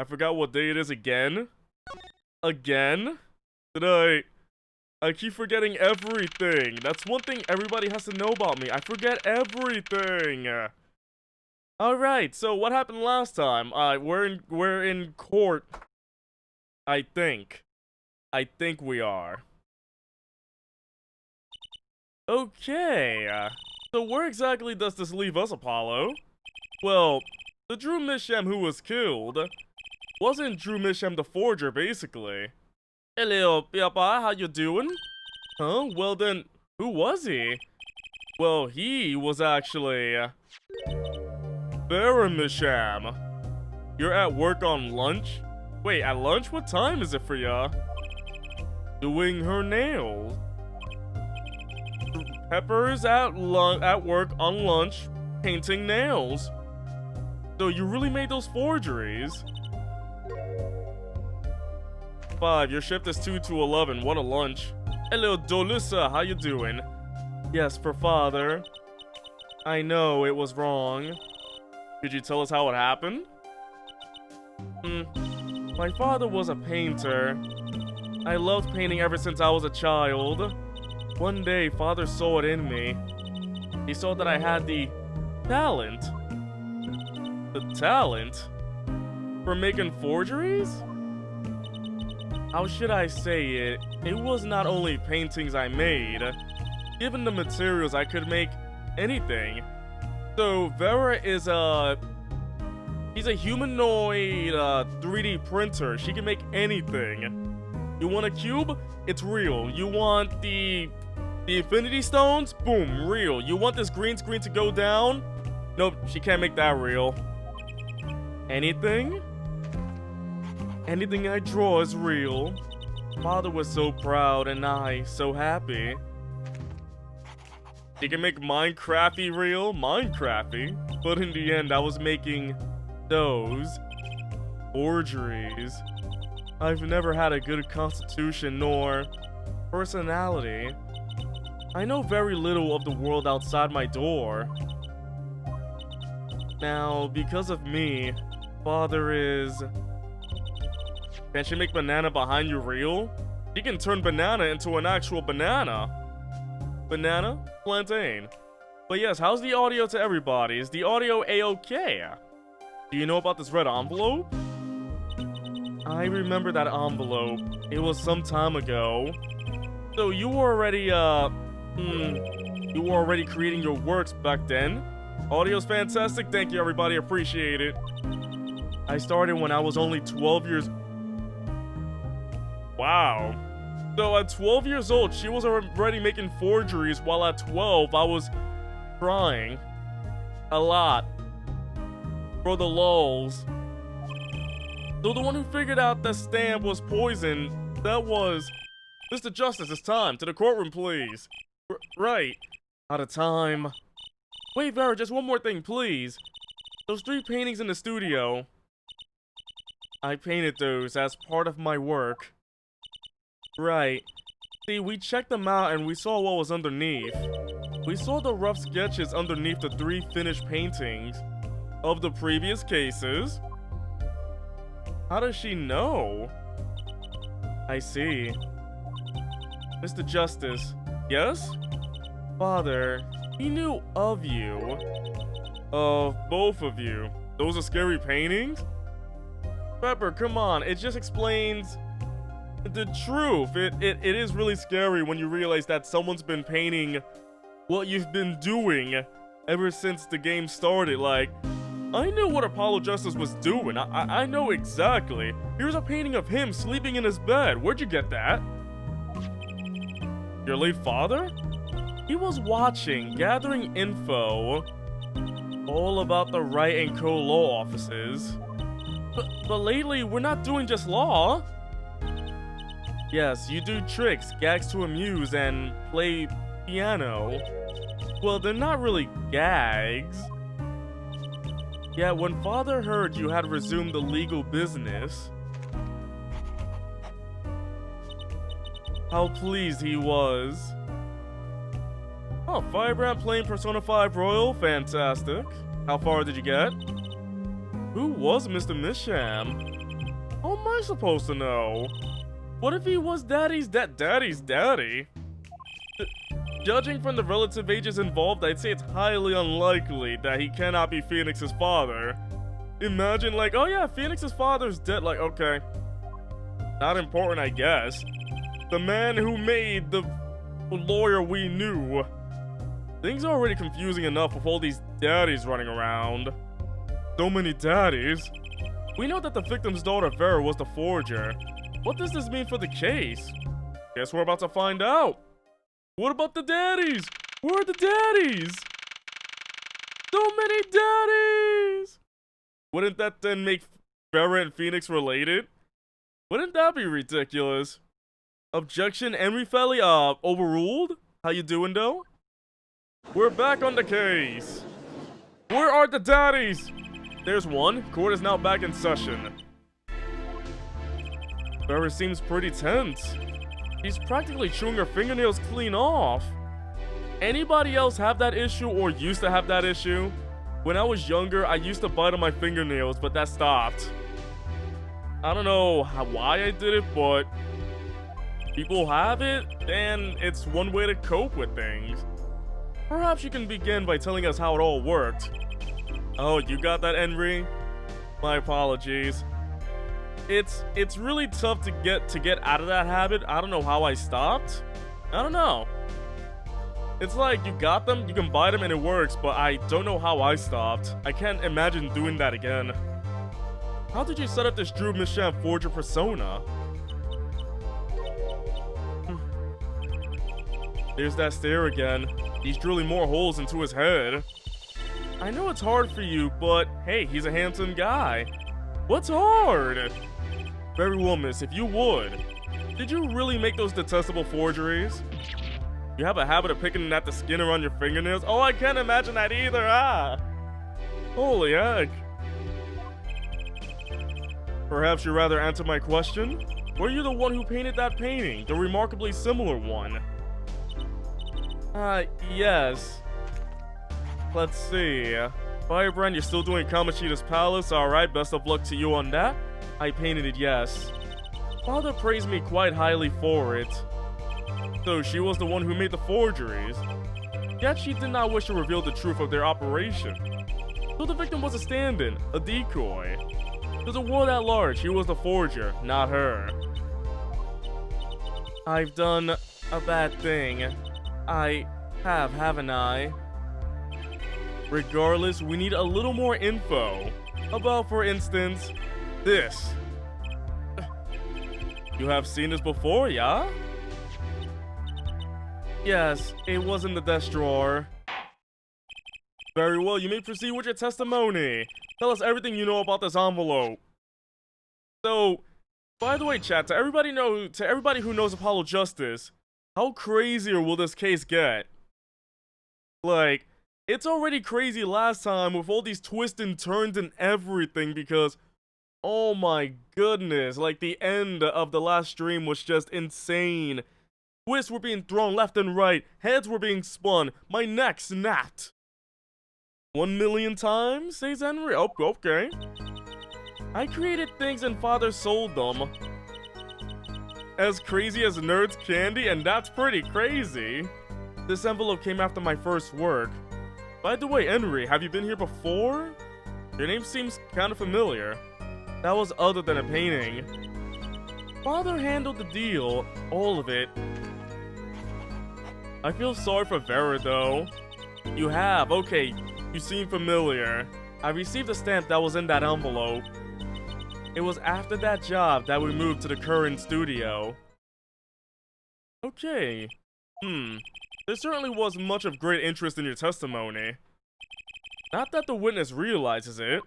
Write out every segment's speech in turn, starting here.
I forgot what day it is again. Again? Did I keep forgetting everything. That's one thing everybody has to know about me. I forget everything. Alright, so what happened last time? We're in court. I think. I think we are. Okay. So where exactly does this leave us, Apollo? Well, the Drew Misham who was killed wasn't Drew Misham the forger, basically. Hello, Papa, how you doing? Huh? Well then, who was he? Well, he was actually Vera Misham. You're at work on lunch? Wait, at lunch? What time is it for ya? Doing her nails. Pepper's at work on lunch, painting nails. So you really made those forgeries? 5, your shift is 2 to 11. What a lunch. Hello, Dolusa, how you doing? Yes, for father. I know, it was wrong. Could you tell us how it happened? My father was a painter. I loved painting ever since I was a child. One day, father saw it in me. He saw that I had the talent. The talent? For making forgeries? How should I say it? It was not only paintings I made. Given the materials, I could make anything. So, Vera is he's a humanoid 3D printer. She can make anything. You want a cube? It's real. You want the Infinity Stones? Boom, real. You want this green screen to go down? Nope, she can't make that real. Anything? Anything I draw is real. Father was so proud and I so happy. She can make Minecrafty real, Minecrafty. But in the end, I was making those forgeries. I've never had a good constitution nor personality. I know very little of the world outside my door. Now, because of me, father is... Can she make banana behind you real? She can turn banana into an actual banana. Banana? Plantain. But yes, how's the audio to everybody? Is the audio a-okay? Do you know about this red envelope? I remember that envelope. It was some time ago. So you were already, you were already creating your works back then? Audio's fantastic. Thank you, everybody. Appreciate it. I started when I was only 12 years... Wow. So at 12 years old, she was already making forgeries, while at 12, I was trying. A lot. For the lulz. So the one who figured out the stamp was poison, that was... Mr. Justice, it's time. To the courtroom, please. Right. Out of time. Wait, Vera, just one more thing, please. Those 3 paintings in the studio. I painted those as part of my work. Right. See, we checked them out and we saw what was underneath. We saw the rough sketches underneath the 3 finished paintings of the previous cases. How does she know? I see. Mr. Justice. Yes? Father, he knew of you. Of both of you. Those are scary paintings? Pepper, come on. It just explains the truth. It is really scary when you realize that someone's been painting what you've been doing ever since the game started. Like, I knew what Apollo Justice was doing. I know exactly. Here's a painting of him sleeping in his bed. Where'd you get that? Your late father? He was watching, gathering info all about the Wright and Co. law offices. But lately, we're not doing just law. Yes, you do tricks, gags to amuse, and play piano. Well, they're not really gags. Yet when father heard you had resumed the legal business, how pleased he was. Oh, Firebrand playing Persona 5 Royal? Fantastic. How far did you get? Who was Mr. Misham? How am I supposed to know? What if he was Daddy's daddy? Judging from the relative ages involved, I'd say it's highly unlikely that he cannot be Phoenix's father. Imagine like, oh yeah, Phoenix's father's dead, like, okay. Not important, I guess. The man who made the lawyer we knew. Things are already confusing enough with all these daddies running around. So many daddies. We know that the victim's daughter Vera was the forger. What does this mean for the case? Guess we're about to find out. What about the daddies? Where are the daddies? So many daddies! Wouldn't that then make Vera and Phoenix related? Wouldn't that be ridiculous? Objection, Henry Felly, overruled? How you doing, though? We're back on the case. Where are the daddies? There's one. Court is now back in session. Vera seems pretty tense. She's practically chewing her fingernails clean off. Anybody else have that issue or used to have that issue? When I was younger, I used to bite on my fingernails, but that stopped. I don't know why I did it, but people have it, and it's one way to cope with things. Perhaps you can begin by telling us how it all worked. Oh, you got that, Henry? My apologies. It's really tough to get out of that habit. I don't know how I stopped. I don't know. It's like you got them, you can bite them, and it works, but I don't know how I stopped. I can't imagine doing that again. How did you set up this Drew Misham forger persona? There's that stare again. He's drilling more holes into his head. I know it's hard for you, but hey, he's a handsome guy. What's hard? Very well, miss, if you would. Did you really make those detestable forgeries? You have a habit of picking at the skin around your fingernails? Oh, I can't imagine that either, Holy heck. Perhaps you'd rather answer my question? Were you the one who painted that painting, the remarkably similar one? Yes. Let's see. Firebrand, you're still doing Kamoshida's Palace? Alright, best of luck to you on that. I painted it, yes. Father praised me quite highly for it. So she was the one who made the forgeries. Yet she did not wish to reveal the truth of their operation. So the victim was a stand-in, a decoy. To the world at large, he was the forger, not her. I've done a bad thing. I have, haven't I? Regardless, we need a little more info. About, for instance, this. You have seen this before, yeah? Yes, it was in the desk drawer. Very well, you may proceed with your testimony. Tell us everything you know about this envelope. So, by the way, chat, to everybody who knows Apollo Justice, how crazier will this case get? Like, it's already crazy last time with all these twists and turns and everything because, oh my goodness, like the end of the last stream was just insane. Twists were being thrown left and right, heads were being spun, my neck snapped. 1 million times, says Henry. Oh, okay. I created things and Father sold them. As crazy as nerds candy, and that's pretty crazy. This envelope came after my first work. By the way, Henry, have you been here before? Your name seems kind of familiar. That was other than a painting. Father handled the deal, all of it. I feel sorry for Vera, though. You have, okay, you seem familiar. I received a stamp that was in that envelope. It was after that job that we moved to the current studio. Okay. There certainly was much of great interest in your testimony. Not that the witness realizes it.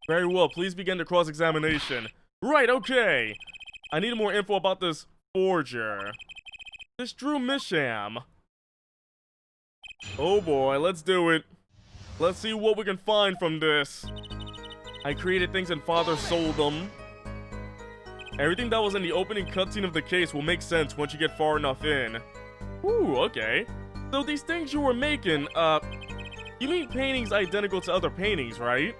Very well, please begin the cross-examination. Right, okay. I need more info about this forger. This Drew Misham. Oh boy, let's do it. Let's see what we can find from this. I created things and Father sold them. Everything that was in the opening cutscene of the case will make sense once you get far enough in. Ooh, okay. So these things you were making, you mean paintings identical to other paintings, right?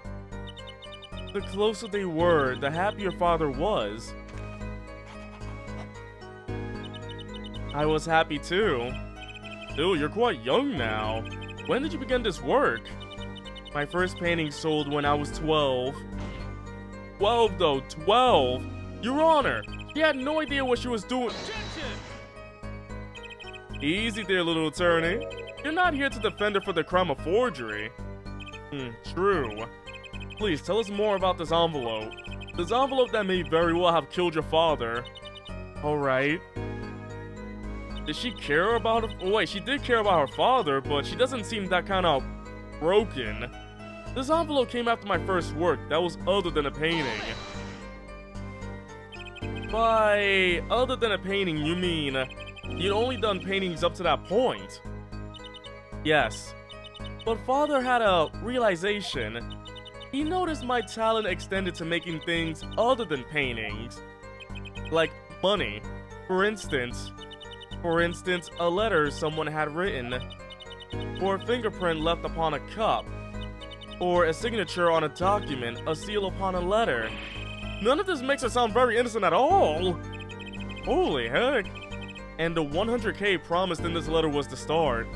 The closer they were, the happier father was. I was happy too. Still, you're quite young now. When did you begin this work? My first painting sold when I was 12. 12 though, 12! Your Honor, she had no idea what she was doing. Easy there, little attorney. You're not here to defend her for the crime of forgery. True. Please, tell us more about this envelope. This envelope that may very well have killed your father. Alright. Did she care about her? Wait, she did care about her father, but she doesn't seem that kind of broken. This envelope came after my first work that was other than a painting. By other than a painting, you mean you'd only done paintings up to that point? Yes. But father had a realization. He noticed my talent extended to making things other than paintings. Like money. For instance, a letter someone had written. Or a fingerprint left upon a cup. Or a signature on a document, a seal upon a letter. None of this makes it sound very innocent at all. Holy heck. And the 100K promised in this letter was the start.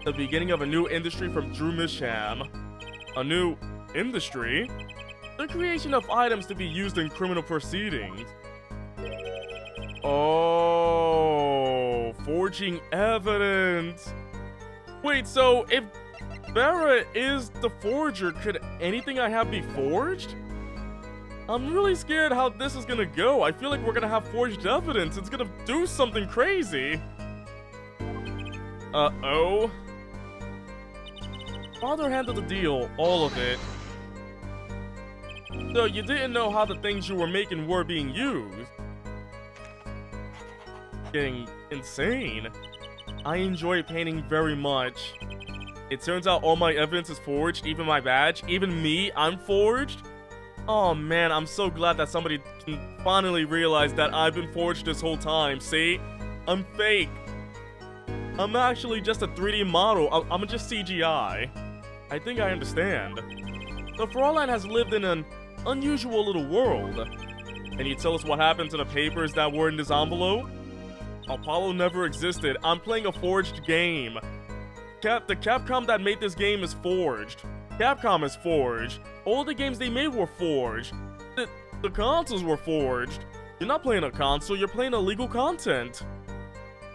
The beginning of a new industry from Drew Misham. A new industry? The creation of items to be used in criminal proceedings. Oh, forging evidence. Wait, so if Vera is the forger, could anything I have be forged? I'm really scared how this is gonna go. I feel like we're gonna have forged evidence. It's gonna do something crazy. Uh-oh. Father handled the deal, all of it. So you didn't know how the things you were making were being used. Getting insane. I enjoy painting very much. It turns out all my evidence is forged, even my badge, even me, I'm forged. Oh man, I'm so glad that somebody can finally realize that I've been forged this whole time, see? I'm fake. I'm actually just a 3D model, I'm just CGI. I think I understand. The Fraulein has lived in an unusual little world. Can you tell us what happened to the papers that were in this envelope? Apollo never existed, I'm playing a forged game. The Capcom that made this game is forged. Capcom is forged. All the games they made were forged. The consoles were forged. You're not playing a console, you're playing illegal content.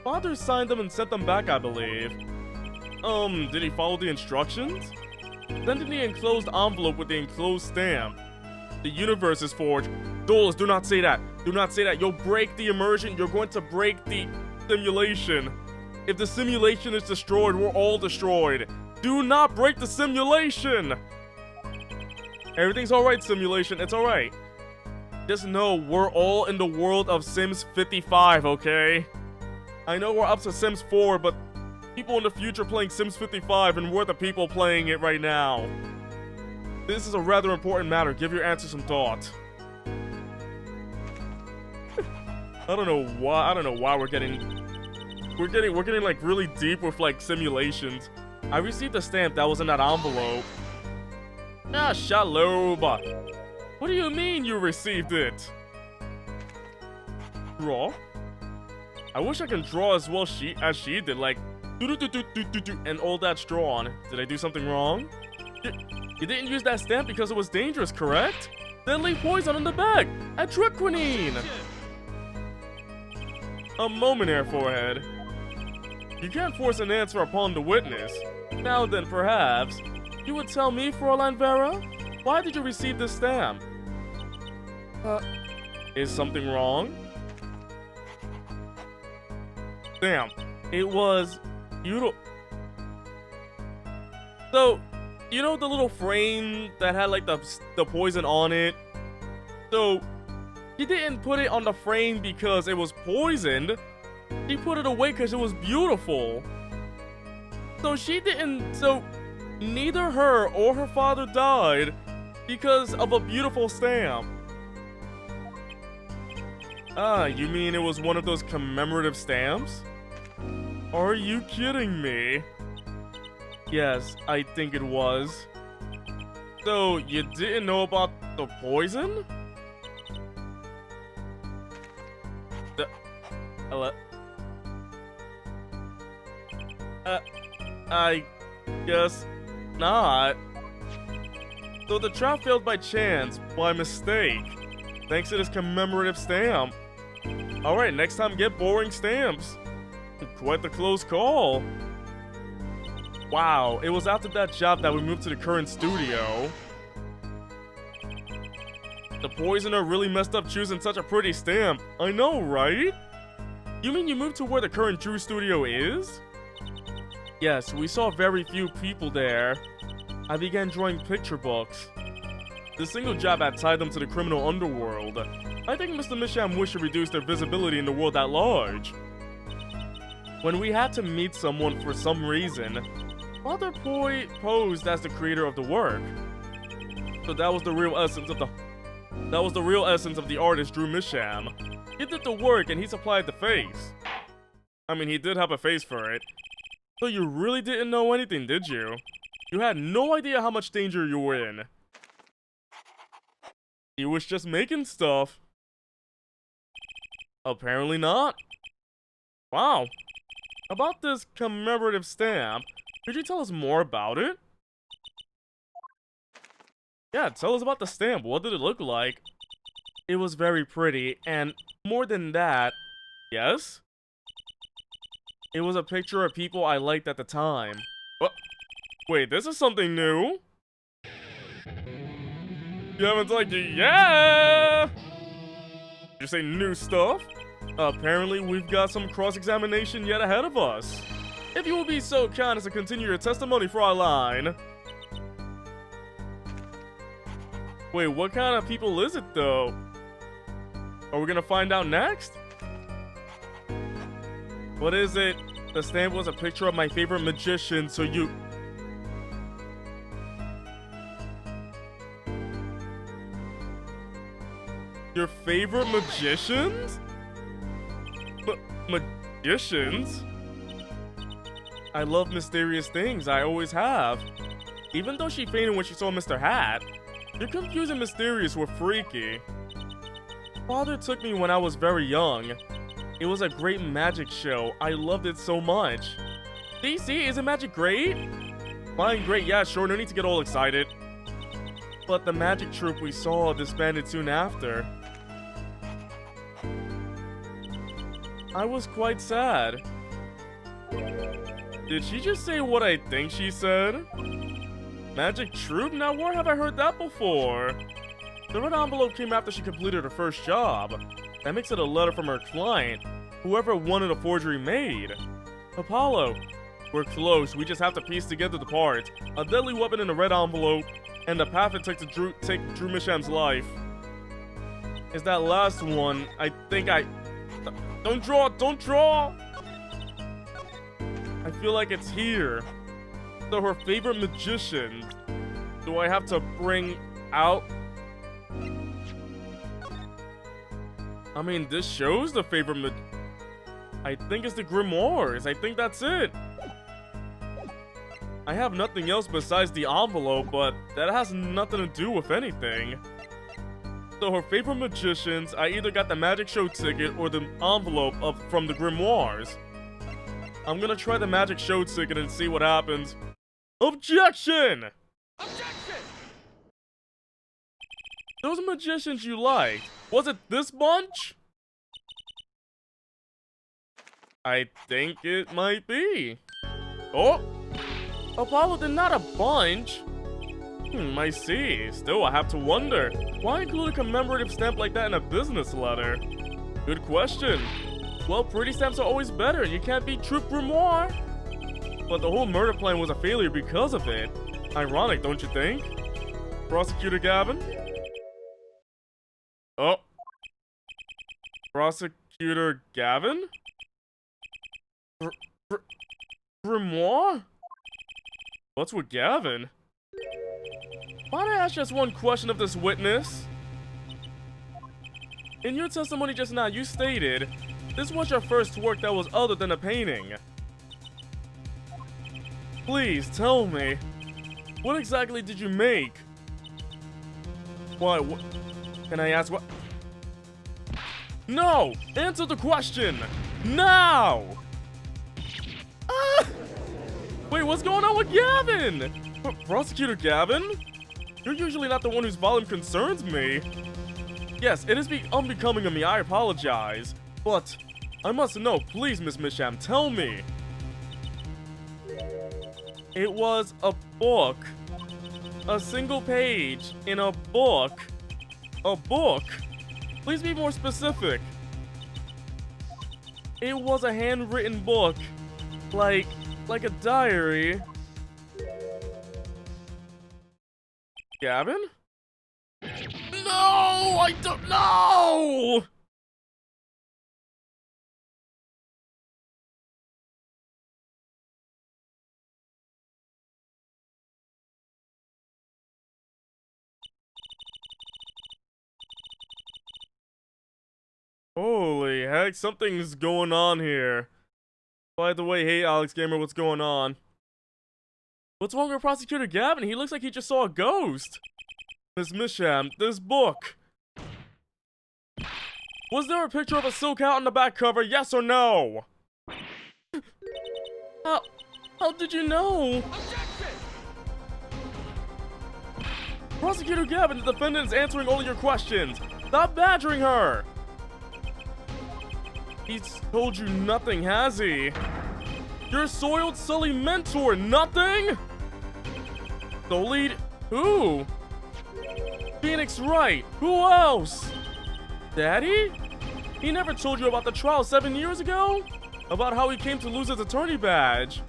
Father signed them and sent them back, I believe. Did he follow the instructions? Send in the enclosed envelope with the enclosed stamp. The universe is forged. Dolus, do not say that. Do not say that. You'll break the immersion. You're going to break the simulation. If the simulation is destroyed, we're all destroyed. Do not break the simulation! Everything's alright, simulation. It's alright. Just know we're all in the world of Sims 55, okay? I know we're up to Sims 4, but people in the future playing Sims 55 and we're the people playing it right now. This is a rather important matter. Give your answer some thought. I don't know why we're getting like really deep with like simulations. I received a stamp that was in that envelope. Ah, Shalom. What do you mean you received it? Draw? I wish I can draw as well as she did, like and all that's drawn. Did I do something wrong? You didn't use that stamp because it was dangerous, correct? Deadly poison on the back! Atroquinine! A moment here, forehead. You can't force an answer upon the witness. Now then, perhaps, you would tell me, Fraulein Vera? Why did you receive this stamp? Is something wrong? Damn, it was beautiful. So, you know the little frame that had like the poison on it? So, she didn't put it on the frame because it was poisoned. She put it away because it was beautiful. So neither her or her father died because of a beautiful stamp. Ah, you mean it was one of those commemorative stamps? Are you kidding me? Yes, I think it was. So, you didn't know about The poison? The... I guess not. So the trap failed by chance, by mistake, thanks to this commemorative stamp. Alright, next time get boring stamps. Quite the close call. Wow, it was after that job that we moved to the current studio. The poisoner really messed up choosing such a pretty stamp. I know, right? You mean you moved to where the current Drew studio is? Yes, we saw very few people there. I began drawing picture books. The single job had tied them to the criminal underworld. I think Mr. Misham wished to reduce their visibility in the world at large. When we had to meet someone for some reason, Father Poi posed as the creator of the work. So that was the real essence of the artist Drew Misham. He did the work and he supplied the face. I mean, he did have a face for it. So you really didn't know anything, did you? You had no idea how much danger you were in. He was just making stuff. Apparently not. Wow. About this commemorative stamp, could you tell us more about it? Yeah, tell us about the stamp. What did it look like? It was very pretty, and more than that, yes? It was a picture of people I liked at the time. What? Wait, this is something new? You haven't liked it? Yeah! Did you say new stuff? Apparently, we've got some cross-examination yet ahead of us. If you will be so kind as to continue your testimony, Fraulein. Wait, what kind of people is it, though? Are we gonna find out next? What is it? The stamp was a picture of my favorite magician, so you... Your favorite magicians? Magicians? I love mysterious things, I always have. Even though she fainted when she saw Mr. Hat, you're confusing mysterious with freaky. Father took me when I was very young. It was a great magic show. I loved it so much. DC, isn't magic great? Fine, great, yeah, sure, no need to get all excited. But the magic troupe we saw disbanded soon after. I was quite sad. Did she just say what I think she said? Magic troupe? Now where have I heard that before? The red envelope came after she completed her first job. That makes it a letter from her client, whoever wanted a forgery made. Apollo. We're close, we just have to piece together the parts. A deadly weapon in a red envelope, and the path it took to take Drew Misham's life. Is that last one, I think Don't draw! Don't draw! I feel like it's here. So her favorite magician. Do I have to bring out... I mean, this shows the favorite I think it's the Grimoires. I think that's it. I have nothing else besides the envelope, but that has nothing to do with anything. So her favorite magicians, I either got the magic show ticket or the envelope from the Grimoires. I'm gonna try the magic show ticket and see what happens. Objection! Objection! Those magicians you liked, was it this bunch? I think it might be. Oh! Apollo, they're not a bunch. I see. Still, I have to wonder, why include a commemorative stamp like that in a business letter? Good question. Well, pretty stamps are always better. You can't beat Troupe Grimoire. But the whole murder plan was a failure because of it. Ironic, don't you think? Prosecutor Gavin? Oh. Prosecutor Gavin? Grimoire? What's with Gavin? Might I ask just one question of this witness? In your testimony just now, you stated this was your first work that was other than a painting. Please tell me, what exactly did you make? What? Can I ask what? No! Answer the question! Now! Ah! Wait, what's going on with Gavin? Prosecutor Gavin? You're usually not the one whose volume concerns me. Yes, it is unbecoming of me, I apologize. But, I must know, please, Miss Misham, tell me. It was a book. A single page in a book. A book? Please be more specific. It was a handwritten book. Like a diary. Gavin? No! I don't know! Holy heck, something's going on here. By the way, hey Alex Gamer, what's going on? What's wrong with Prosecutor Gavin? He looks like he just saw a ghost. Miss Misham, this book. Was there a picture of a silk hat on the back cover, yes or no? How did you know? Objection! Prosecutor Gavin, the defendant is answering all of your questions. Stop badgering her. He's told you nothing, has he? Your soiled, sully mentor, nothing? The lead, who? Phoenix Wright, who else? Daddy? He never told you about the trial 7 years ago? About how he came to lose his attorney badge?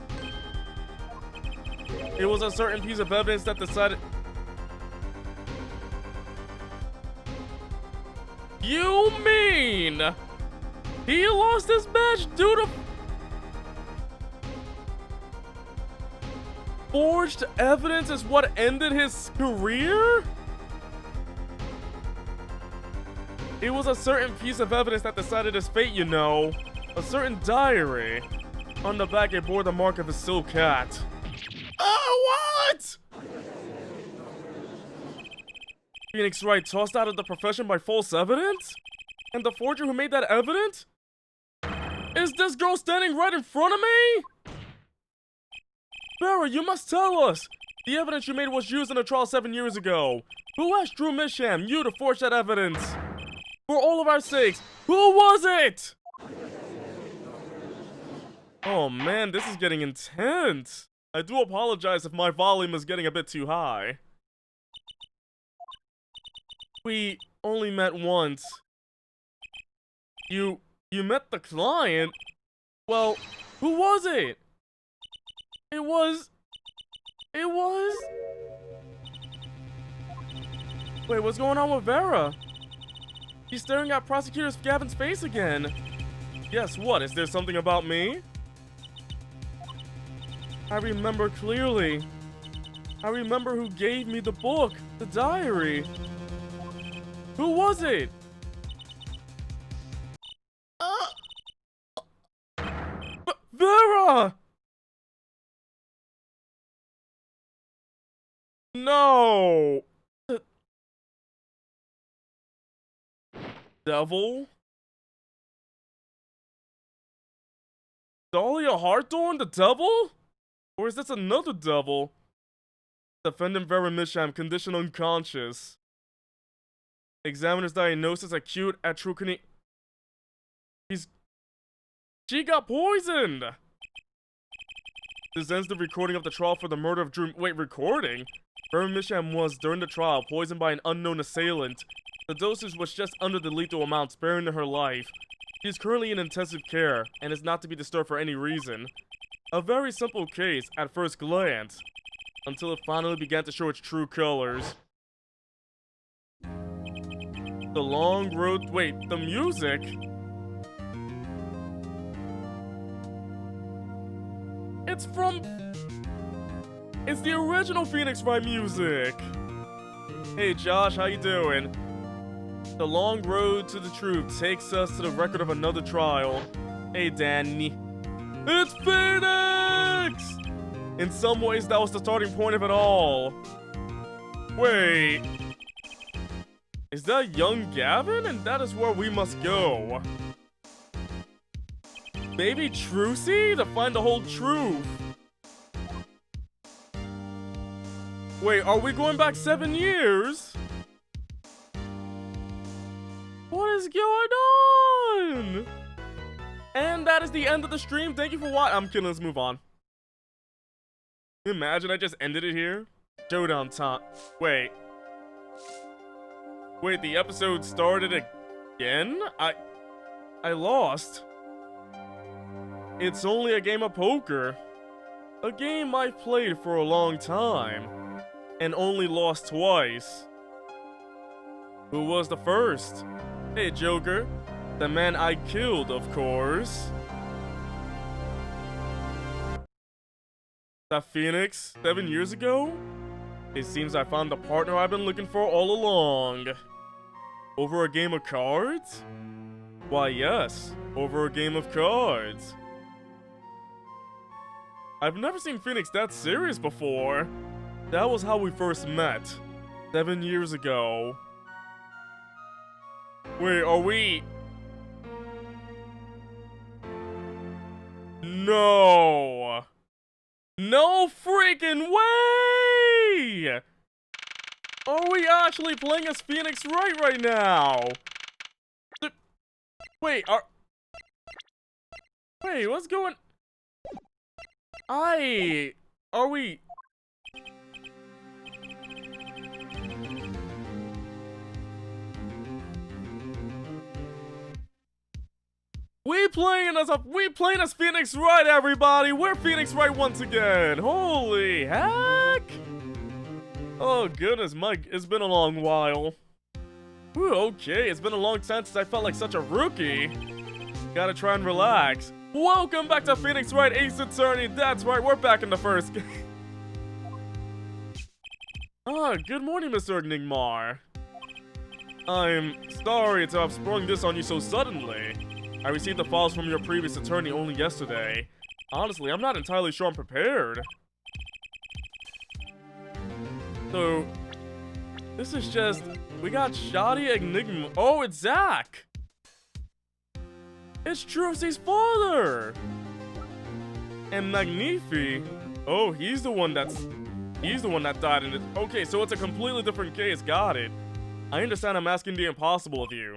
It was a certain piece of evidence that decided... You mean... he lost his badge due to... forged evidence is what ended his career? It was a certain piece of evidence that decided his fate, you know. A certain diary. On the back, it bore the mark of a silk hat. Oh, what? Phoenix Wright tossed out of the profession by false evidence? And the forger who made that evidence? Is this girl standing right in front of me? Vera, you must tell us! The evidence you made was used in a trial 7 years ago. Who asked Drew Misham, you, to forge that evidence? For all of our sakes, who was it? Oh man, this is getting intense. I do apologize if my volume is getting a bit too high. We only met once. You met the client? Well, who was it? It was... Wait, what's going on with Vera? He's staring at Prosecutor Gavin's face again. Yes, what? Is there something about me? I remember clearly. I remember who gave me the book, the diary. Who was it? Vera! No! Devil? Dahlia Hawthorne, the devil? Or is this another devil? Defendant Vera Misham, condition unconscious. Examiner's diagnosis, acute atrocony. She got poisoned! This ends the recording of the trial for the murder of Drew. Wait, recording? Vera Misham was, during the trial, poisoned by an unknown assailant. The dosage was just under the lethal amount, sparing her life. She is currently in intensive care, and is not to be disturbed for any reason. A very simple case, at first glance, until it finally began to show its true colors. The long road... Wait, the music? It's from... It's the original Phoenix Wright music! Hey Josh, how you doing? The long road to the truth takes us to the record of another trial. Hey Danny. It's Phoenix! In some ways, that was the starting point of it all. Wait. Is that young Gavin? And that is where we must go. Baby Trucy? To find the whole truth. Wait, are we going back 7 years? What is going on? And that is the end of the stream. Thank you for watching. I'm kidding. Let's move on. Imagine I just ended it here. Showdown time. Wait, the episode started again? I lost. It's only a game of poker. A game I've played for a long time. And only lost twice. Who was the first? Hey, Joker. The man I killed, of course. That Phoenix 7 years ago? It seems I found the partner I've been looking for all along. Over a game of cards? Why, yes, over a game of cards. I've never seen Phoenix that serious before. That was how we first met. 7 years ago. Wait, are we... No! No freaking way! Are we actually playing as Phoenix Wright right now? Wait, Wait, what's going... Are we... We playing as Phoenix Wright, everybody! We're Phoenix Wright once again! Holy heck! Oh goodness, Mike, it's been a long while. Ooh, okay, it's been a long time since I felt like such a rookie. Gotta try and relax. Welcome back to Phoenix Wright Ace Attorney. That's right, we're back in the first game. Good morning, Mr. Enigmar. I'm sorry to have sprung this on you so suddenly. I received the files from your previous attorney only yesterday. Honestly, I'm not entirely sure I'm prepared. So, this is just... We got Shoddy Enigma... Oh, it's Zach! It's Trucy's father! And Magnifi... Oh, he's the one that died in it. Okay, so it's a completely different case. Got it. I understand I'm asking the impossible of you.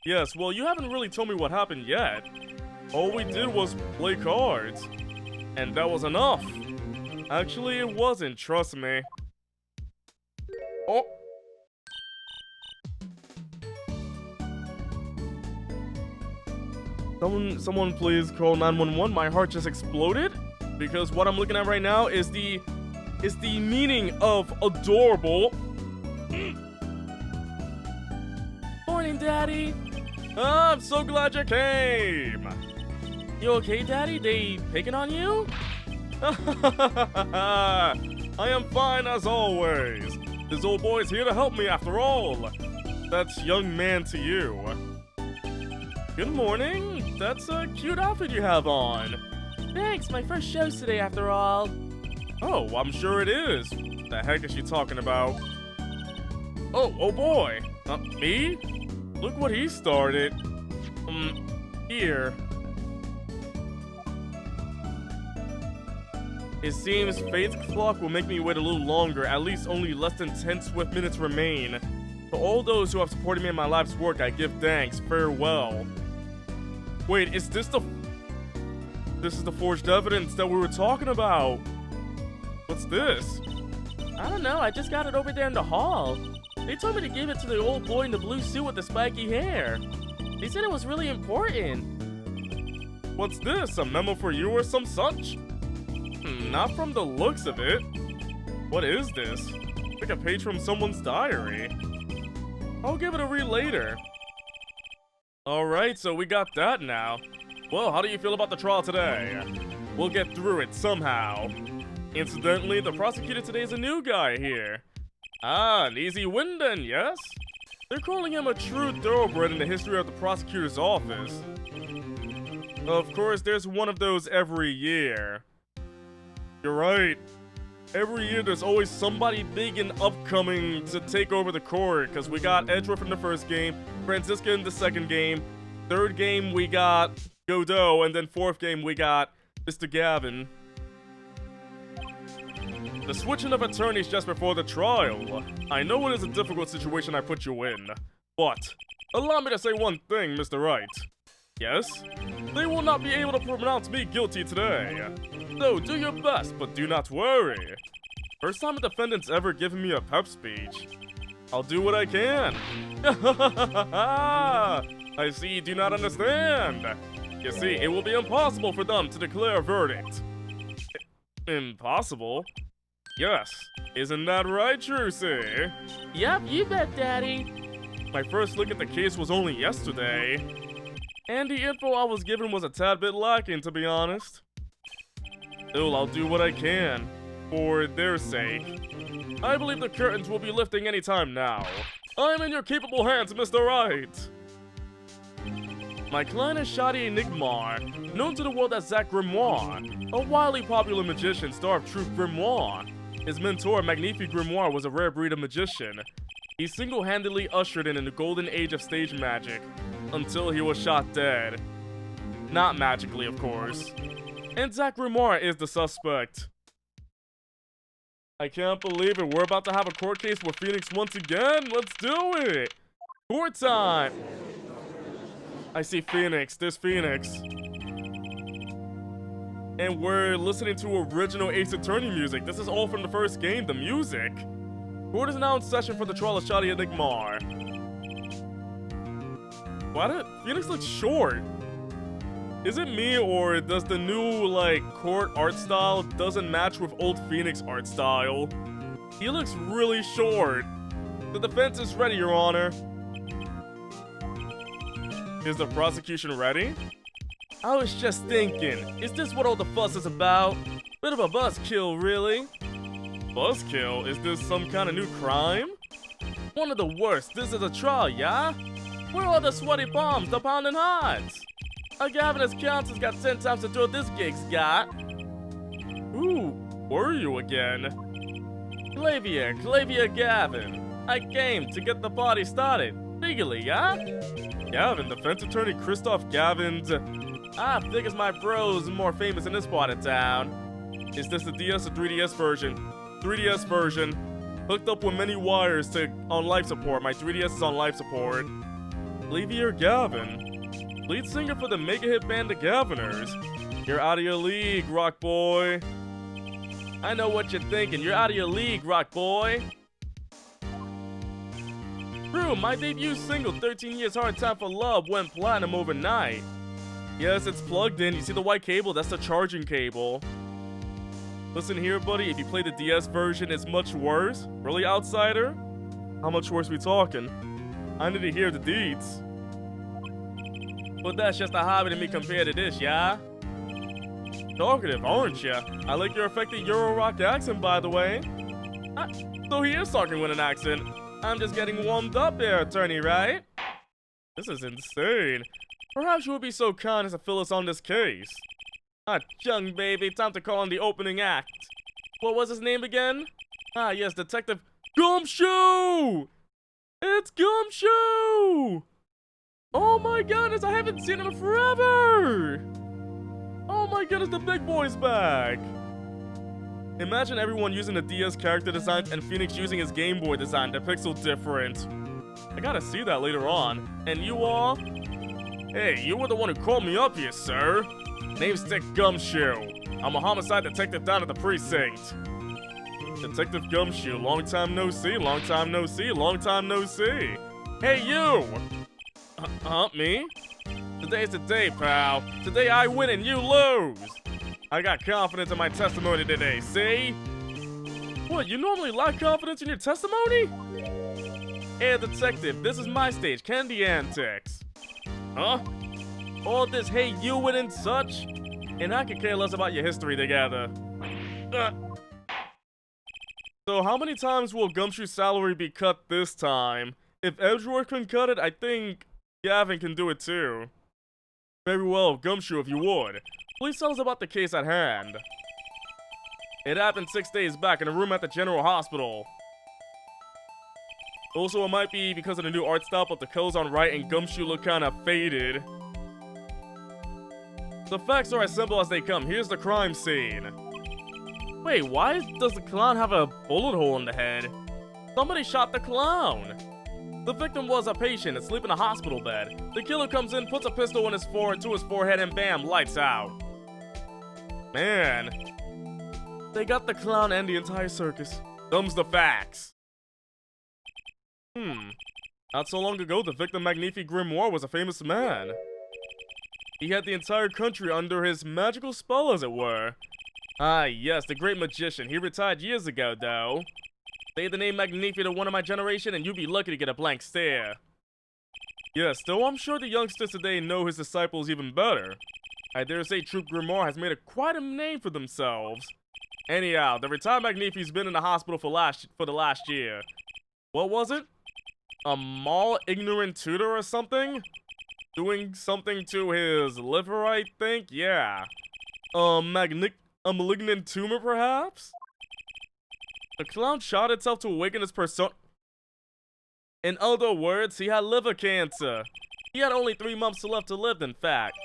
Yes, well, you haven't really told me what happened yet. All we did was play cards. And that was enough. Actually, it wasn't, trust me. Oh. Someone please call 911. My heart just exploded. Because what I'm looking at right now is the meaning of adorable. Morning, Daddy. I'm so glad you came. You okay, Daddy? They picking on you? I am fine as always. This old boy's here to help me after all. That's young man to you. Good morning. That's a cute outfit you have on. Thanks, my first show's today after all. Oh, I'm sure it is. The heck is she talking about? Oh boy. Me? Look what he started. Here. It seems fate's clock will make me wait a little longer. At least only less than 10 swift minutes remain. To all those who have supported me in my life's work, I give thanks. Farewell. Wait, is this the... This is the forged evidence that we were talking about. What's this? I don't know, I just got it over there in the hall. They told me to give it to the old boy in the blue suit with the spiky hair. They said it was really important. What's this, a memo for you or some such? Not from the looks of it. What is this? Like a page from someone's diary. I'll give it a read later. Alright, so we got that now. Well, how do you feel about the trial today? We'll get through it somehow. Incidentally, the prosecutor today is a new guy here. Ah, an easy win then, yes? They're calling him a true thoroughbred in the history of the prosecutor's office. Of course, there's one of those every year. You're right. Every year there's always somebody big and upcoming to take over the court, because we got Edgeworth in the first game, Franziska in the second game, third game we got Godot, and then fourth game we got Mr. Gavin. The switching of attorneys just before the trial. I know it is a difficult situation I put you in, but allow me to say one thing, Mr. Wright. Yes? They will not be able to pronounce me guilty today. So do your best, but do not worry. First time a defendant's ever given me a pep speech. I'll do what I can. I see you do not understand. You see, it will be impossible for them to declare a verdict. Impossible? Yes. Isn't that right, Trucy? Yep, you bet, Daddy. My first look at the case was only yesterday. And the info I was given was a tad bit lacking, to be honest. Still, I'll do what I can. For their sake. I believe the curtains will be lifting any time now. I'm in your capable hands, Mr. Wright. My client is Shadi Enigmar, known to the world as Zack Grimoire, a wildly popular magician, star of Troupe Grimoire. His mentor, Magnifique Grimoire, was a rare breed of magician. He single-handedly ushered in the golden age of stage magic, until he was shot dead. Not magically, of course. And Zack Grimoire is the suspect. I can't believe it. We're about to have a court case with Phoenix once again. Let's do it. Court time. I see Phoenix. There's Phoenix. And we're listening to original Ace Attorney music. This is all from the first game, the music. Court is now in session for the trial of Shadi Enigmar. Why did Phoenix look short? Is it me, or does the new, like, court art style doesn't match with old Phoenix art style? He looks really short. The defense is ready, Your Honor. Is the prosecution ready? I was just thinking, is this what all the fuss is about? Bit of a buzzkill, really. Buzzkill? Is this some kind of new crime? One of the worst. This is a trial, yeah? Where are the sweaty palms, the pounding hearts? A Gavinus Council's got 10 times the dough this gig's got. Ooh, were you again? Clavia Gavin. I came to get the party started. Legally, yeah? Gavin, defense attorney Christoph Gavin's. I figures my bro's more famous in this part of town. Is this the DS or 3DS version? 3DS version. Hooked up with many wires on life support. My 3DS is on life support. Clavia Gavin. Lead singer for the mega hit band The Gaviners. You're out of your league, rock boy. I know what you're thinking. You're out of your league, rock boy. True, my debut single, 13 Years Hard Time for Love, went platinum overnight. Yes, it's plugged in. You see the white cable? That's the charging cable. Listen here, buddy. If you play the DS version, it's much worse. Really, outsider? How much worse we talking? I need to hear the deeds. But that's just a hobby to me compared to this, yeah? Talkative, aren't ya? I like your effective Euro rock accent, by the way. So he is talking with an accent. I'm just getting warmed up here, attorney, right? This is insane. Perhaps you would be so kind as to fill us on this case. Chung, baby, time to call on the opening act. What was his name again? Yes, Detective Gumshoe! It's Gumshoe! Oh my goodness, I haven't seen him in forever! Oh my goodness, the big boy's back! Imagine everyone using the DS character design and Phoenix using his Game Boy design. They're pixel different. I gotta see that later on. And you all? Hey, you were the one who called me up here, sir. Name's Dick Gumshoe. I'm a homicide detective down at the precinct. Detective Gumshoe, long time no see, long time no see, long time no see. Hey, you! Me? Today's the day, pal. Today I win and you lose. I got confidence in my testimony today, see? What, you normally lack confidence in your testimony? Hey, detective, this is my stage, Candy Antics. Huh? All this hey you win and such? And I could care less about your history together. So how many times will Gumshoe's salary be cut this time? If Edgeworth can cut it, I think Gavin can do it too. Very well, Gumshoe, if you would. Please tell us about the case at hand. It happened 6 days back in a room at the General Hospital. Also, it might be because of the new art style, but the colors on right and Gumshoe look kinda faded. The facts are as simple as they come. Here's the crime scene. Wait, why does the clown have a bullet hole in the head? Somebody shot the clown! The victim was a patient asleep in a hospital bed. The killer comes in, puts a pistol in his to his forehead, and bam, lights out. Man. They got the clown and the entire circus. Thumbs the facts. Not so long ago, the victim Magnifique Grimoire was a famous man. He had the entire country under his magical spell, as it were. Ah, yes, the great magician. He retired years ago, though. Say the name Magnifique to one of my generation, and you'd be lucky to get a blank stare. Yes, though I'm sure the youngsters today know his disciples even better. I dare say Troupe Grimoire has made quite a name for themselves. Anyhow, the retired Magnifique's been in the hospital for the last year. What was it? A mall ignorant tutor or something? Doing something to his liver, I think? Yeah. A malignant tumor, perhaps? The clown shot itself to awaken his persona. In other words, he had liver cancer. He had only 3 months left to live, in fact.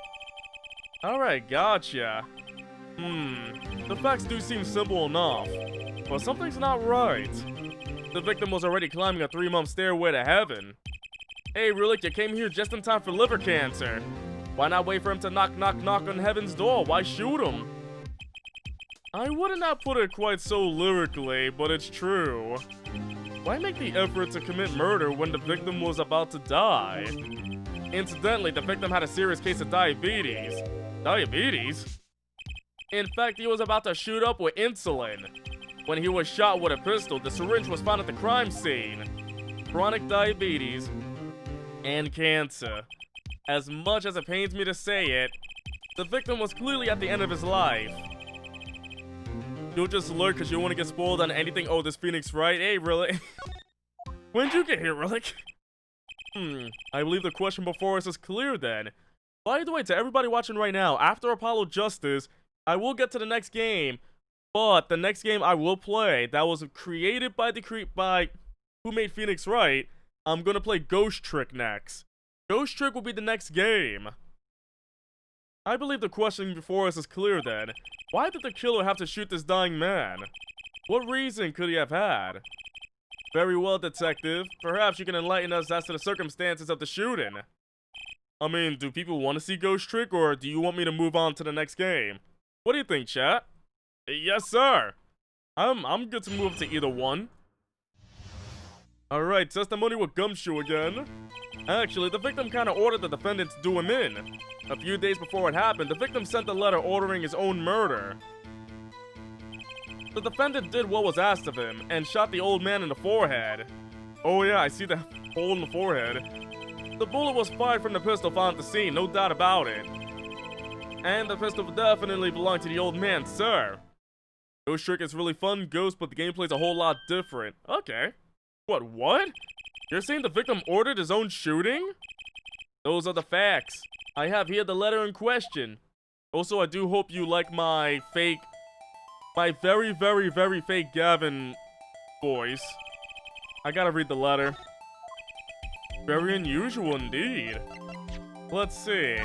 Alright, gotcha. The facts do seem simple enough, but something's not right. The victim was already climbing a 3-month stairway to heaven. Hey, Relic, you came here just in time for liver cancer. Why not wait for him to knock on heaven's door? Why shoot him? I wouldn't have put it quite so lyrically, but it's true. Why make the effort to commit murder when the victim was about to die? Incidentally, the victim had a serious case of diabetes. Diabetes? In fact, he was about to shoot up with insulin. When he was shot with a pistol, the syringe was found at the crime scene. Chronic diabetes and cancer. As much as it pains me to say it, the victim was clearly at the end of his life. You'll just lurk because you want to get spoiled on anything. Oh, this Phoenix, right? Hey, really? When'd you get here, Relic? I believe the question before us is clear then. By the way, to everybody watching right now, after Apollo Justice, I will get to the next game. But the next game I will play, that was created by Who Made Phoenix Right, I'm gonna play Ghost Trick next. Ghost Trick will be the next game. I believe the question before us is clear then. Why did the killer have to shoot this dying man? What reason could he have had? Very well, detective. Perhaps you can enlighten us as to the circumstances of the shooting. I mean, do people want to see Ghost Trick, or do you want me to move on to the next game? What do you think, chat? Yes, sir. I'm good to move to either one. Alright, testimony with Gumshoe again. Actually, the victim kinda ordered the defendant to do him in. A few days before it happened, the victim sent a letter ordering his own murder. The defendant did what was asked of him, and shot the old man in the forehead. Oh yeah, I see the hole in the forehead. The bullet was fired from the pistol found at the scene, no doubt about it. And the pistol definitely belonged to the old man, sir. Ghost Trick is really fun, Ghost, but the gameplay's a whole lot different. Okay. What? You're saying the victim ordered his own shooting? Those are the facts. I have here the letter in question. Also, I do hope you like my very, very, very fake Gavin voice. I gotta read the letter. Very unusual indeed. Let's see.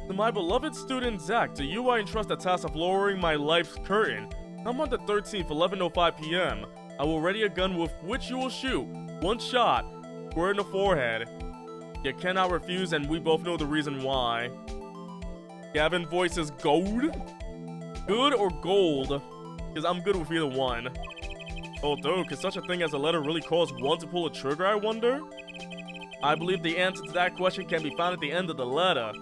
To my beloved student Zach, to you I entrust the task of lowering my life's curtain. Come on the 13th, 11:05 p.m. I will ready a gun with which you will shoot. One shot. Square in the forehead. You cannot refuse, and we both know the reason why. Gavin voices gold? Good or gold? Because I'm good with either one. Although, could such a thing as a letter really cause one to pull a trigger, I wonder? I believe the answer to that question can be found at the end of the letter.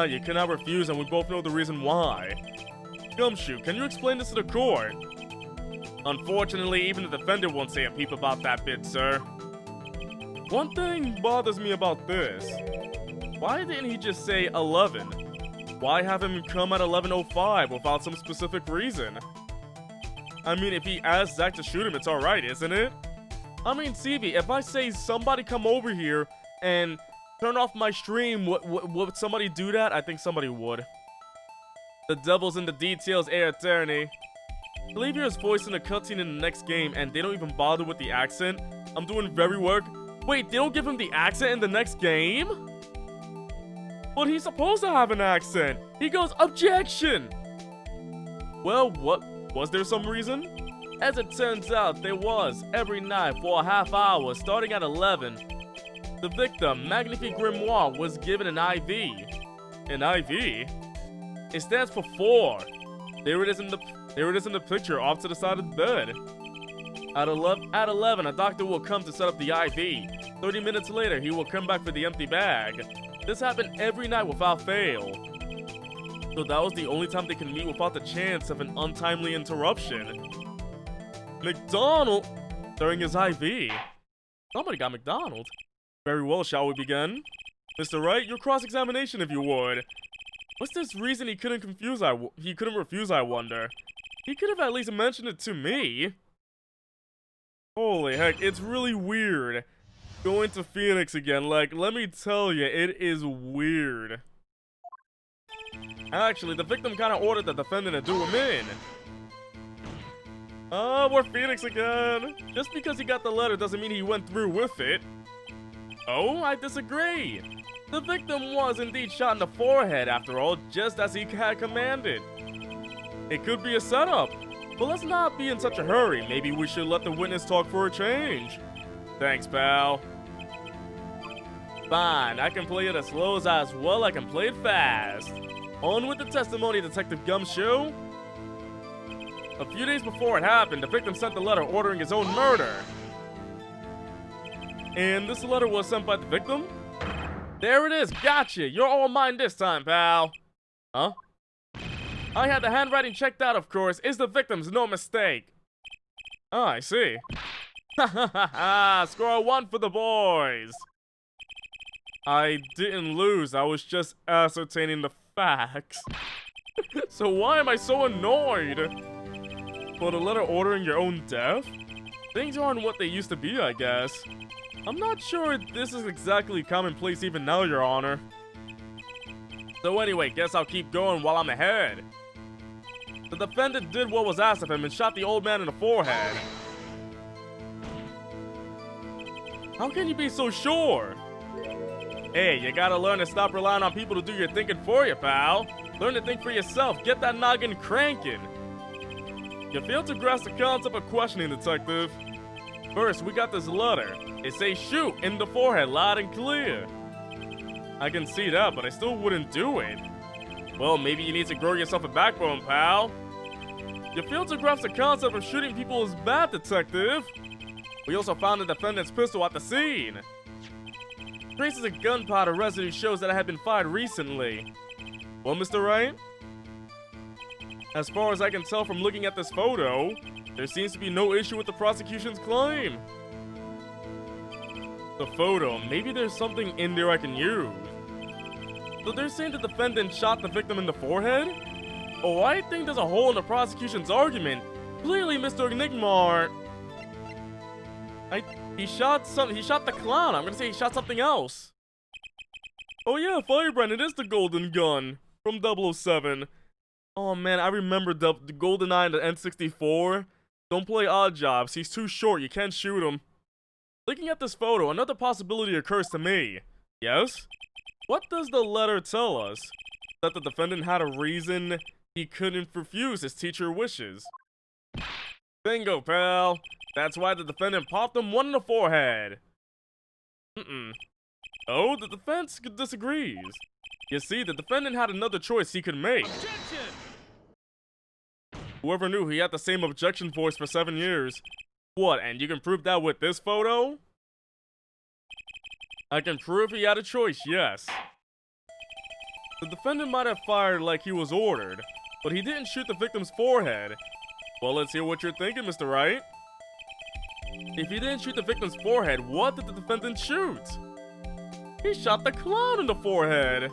You cannot refuse, and we both know the reason why. Gumshoe, can you explain this to the court? Unfortunately, even the defendant won't say a peep about that bit, sir. One thing bothers me about this. Why didn't he just say 11? Why have him come at 11:05 without some specific reason? I mean, if he asked Zach to shoot him, it's alright, isn't it? I mean, CV, if I say somebody come over here and turn off my stream, would somebody do that? I think somebody would. The devil's in the details, attorney. I believe you're his voice in a cutscene in the next game, and they don't even bother with the accent. I'm doing very work. Wait, they don't give him the accent in the next game? But he's supposed to have an accent. He goes, objection! Well, what? Was there some reason? As it turns out, there was. Every night for a half hour, starting at 11, the victim, Magnifique Grimoire, was given an IV. An IV? It stands for 4. There it is in the picture off to the side of the bed. At 11, a doctor will come to set up the IV. 30 minutes later, he will come back for the empty bag. This happened every night without fail. So that was the only time they could meet without the chance of an untimely interruption. McDonald during his IV. Somebody got McDonald. Very well, shall we begin? Mr. Wright, your cross-examination if you would. What's this reason he couldn't refuse, I wonder? He could have at least mentioned it to me. Holy heck, it's really weird going to Phoenix again. Like, let me tell you, it is weird. Actually, the victim kind of ordered the defendant to do him in. Oh, we're Phoenix again. Just because he got the letter doesn't mean he went through with it. Oh, I disagree. The victim was indeed shot in the forehead, after all, just as he had commanded. It could be a setup, but let's not be in such a hurry. Maybe we should let the witness talk for a change. Thanks, pal. Fine, I can play it as slow as I can play it fast. On with the testimony, Detective Gumshoe. A few days before it happened, the victim sent the letter ordering his own murder. And this letter was sent by the victim? There it is, gotcha! You're all mine this time, pal. Huh? I had the handwriting checked out, of course. It's the victim's, no mistake. Oh, I see. Ha ha ha ha! Score 1 for the boys! I didn't lose, I was just ascertaining the facts. So why am I so annoyed? For the letter ordering your own death? Things aren't what they used to be, I guess. I'm not sure this is exactly commonplace even now, Your Honor. So anyway, guess I'll keep going while I'm ahead. The defendant did what was asked of him and shot the old man in the forehead. How can you be so sure? Hey, you gotta learn to stop relying on people to do your thinking for you, pal. Learn to think for yourself. Get that noggin cranking. You failed to grasp the concept of questioning, Detective. First, we got this letter. It says shoot in the forehead, loud and clear. I can see that, but I still wouldn't do it. Well, maybe you need to grow yourself a backbone, pal. You failed to grasp the concept of shooting people is bad, Detective. We also found the defendant's pistol at the scene. Traces of gunpowder residue shows that it had been fired recently. Well, Mr. Wright? As far as I can tell from looking at this photo, there seems to be no issue with the prosecution's claim. The photo, maybe there's something in there I can use. So they're saying the defendant shot the victim in the forehead? Oh, I think there's a hole in the prosecution's argument. Clearly, Mr. Enigmar... He shot the clown. I'm gonna say he shot something else. Oh yeah, Firebrand, it is the golden gun from 007. Oh man, I remember the GoldenEye and the N64. Don't play odd jobs, he's too short, you can't shoot him. Looking at this photo, another possibility occurs to me. Yes? What does the letter tell us? That the defendant had a reason he couldn't refuse his teacher wishes. Bingo, pal. That's why the defendant popped him one in the forehead. Oh, the defense disagrees. You see, the defendant had another choice he could make. Objection! Whoever knew he had the same objection voice for 7 years. What, and you can prove that with this photo? I can prove he had a choice, yes. The defendant might have fired like he was ordered, but he didn't shoot the victim's forehead. Well, let's hear what you're thinking, Mr. Wright. If he didn't shoot the victim's forehead, what did the defendant shoot? He shot the clown in the forehead.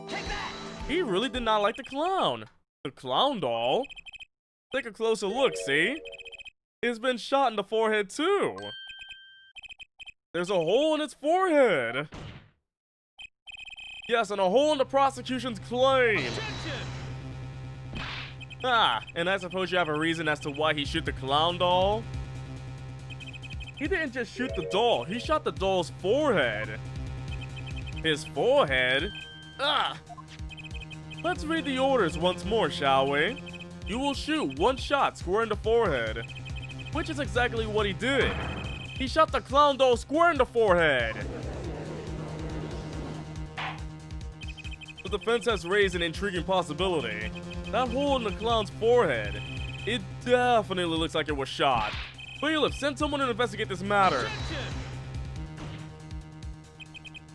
Take that! He really did not like the clown. The clown doll? Take a closer look, see? It's been shot in the forehead too. There's a hole in its forehead. Yes, and a hole in the prosecution's claim. Objection! Ah, and I suppose you have a reason as to why he shoot the clown doll? He didn't just shoot the doll, he shot the doll's forehead. His forehead? Ah! Let's read the orders once more, shall we? You will shoot one shot square in the forehead. Which is exactly what he did. He shot the clown doll square in the forehead. The defense has raised an intriguing possibility. That hole in the clown's forehead. It definitely looks like it was shot. Bailiff, send someone to investigate this matter.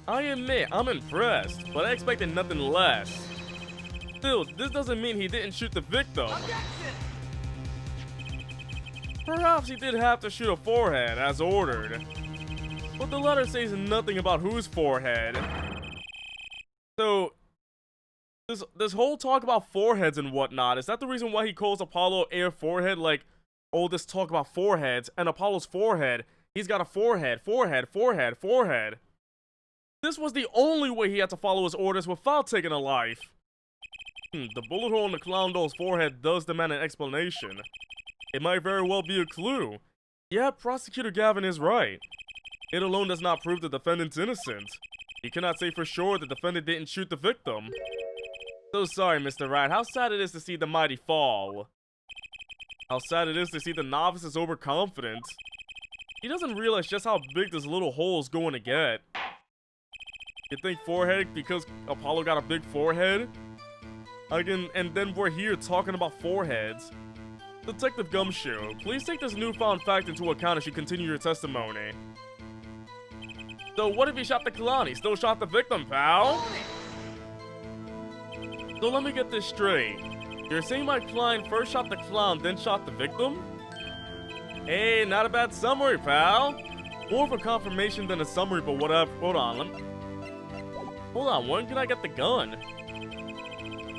I admit, I'm impressed, but I expected nothing less. Still, this doesn't mean he didn't shoot the victim. Perhaps he did have to shoot a forehead, as ordered. But the letter says nothing about whose forehead. So, this whole talk about foreheads and whatnot, is that the reason why he calls Apollo Air Forehead? Like, oh, this talk about foreheads, and Apollo's forehead, he's got a forehead. This was the only way he had to follow his orders without taking a life. The bullet hole in the clown doll's forehead does demand an explanation. It might very well be a clue. Yeah, Prosecutor Gavin is right. It alone does not prove the defendant's innocent. You cannot say for sure the defendant didn't shoot the victim. So sorry, Mr. Wright. How sad it is to see the mighty fall. How sad it is to see the novice is overconfident. He doesn't realize just how big this little hole is going to get. You think forehead because Apollo got a big forehead? And then we're here talking about foreheads. Detective Gumshoe, please take this newfound fact into account as you continue your testimony. So what if he shot the clown? He still shot the victim, pal? So let me get this straight. You're saying my client first shot the clown, then shot the victim? Hey, not a bad summary, pal. More of a confirmation than a summary, but whatever. Hold on, when can I get the gun?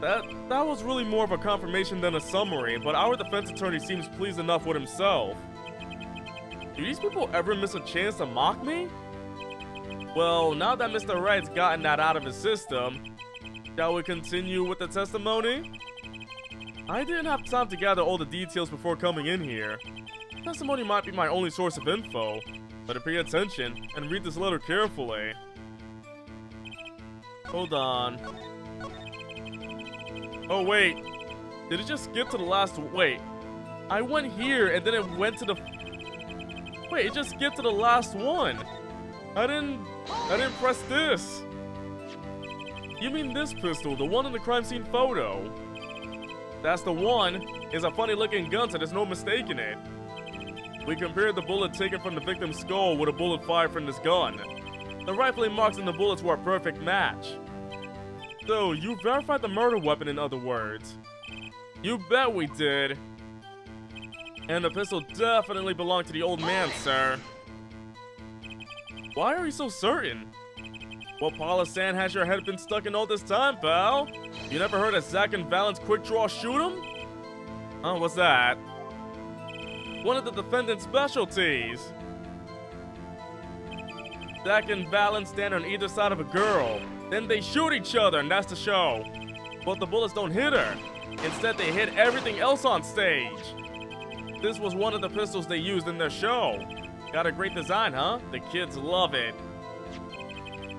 That was really more of a confirmation than a summary, but our defense attorney seems pleased enough with himself. Do these people ever miss a chance to mock me? Well, now that Mr. Wright's gotten that out of his system, shall we continue with the testimony? I didn't have time to gather all the details before coming in here. Testimony might be my only source of info, but pay attention and read this letter carefully. Hold on. Oh wait, did it just skip to the last? Wait, I went here and then it went to the. Wait, it just skipped to the last one. I didn't press this. You mean this pistol, the one in the crime scene photo? That's the one. It's a funny looking gun, so there's no mistaking it. We compared the bullet taken from the victim's skull with a bullet fired from this gun. The rifling marks in the bullets were a perfect match. So, you verified the murder weapon, in other words. You bet we did. And the pistol definitely belonged to the old man, sir. Why are you so certain? What pile of sand has your head been stuck in all this time, pal? You never heard of Zack and Valent's quick draw shoot 'em? Oh, what's that? One of the defendant's specialties. Zack and Valent stand on either side of a girl. Then they shoot each other, and that's the show. But the bullets don't hit her. Instead, they hit everything else on stage. This was one of the pistols they used in their show. Got a great design, huh? The kids love it.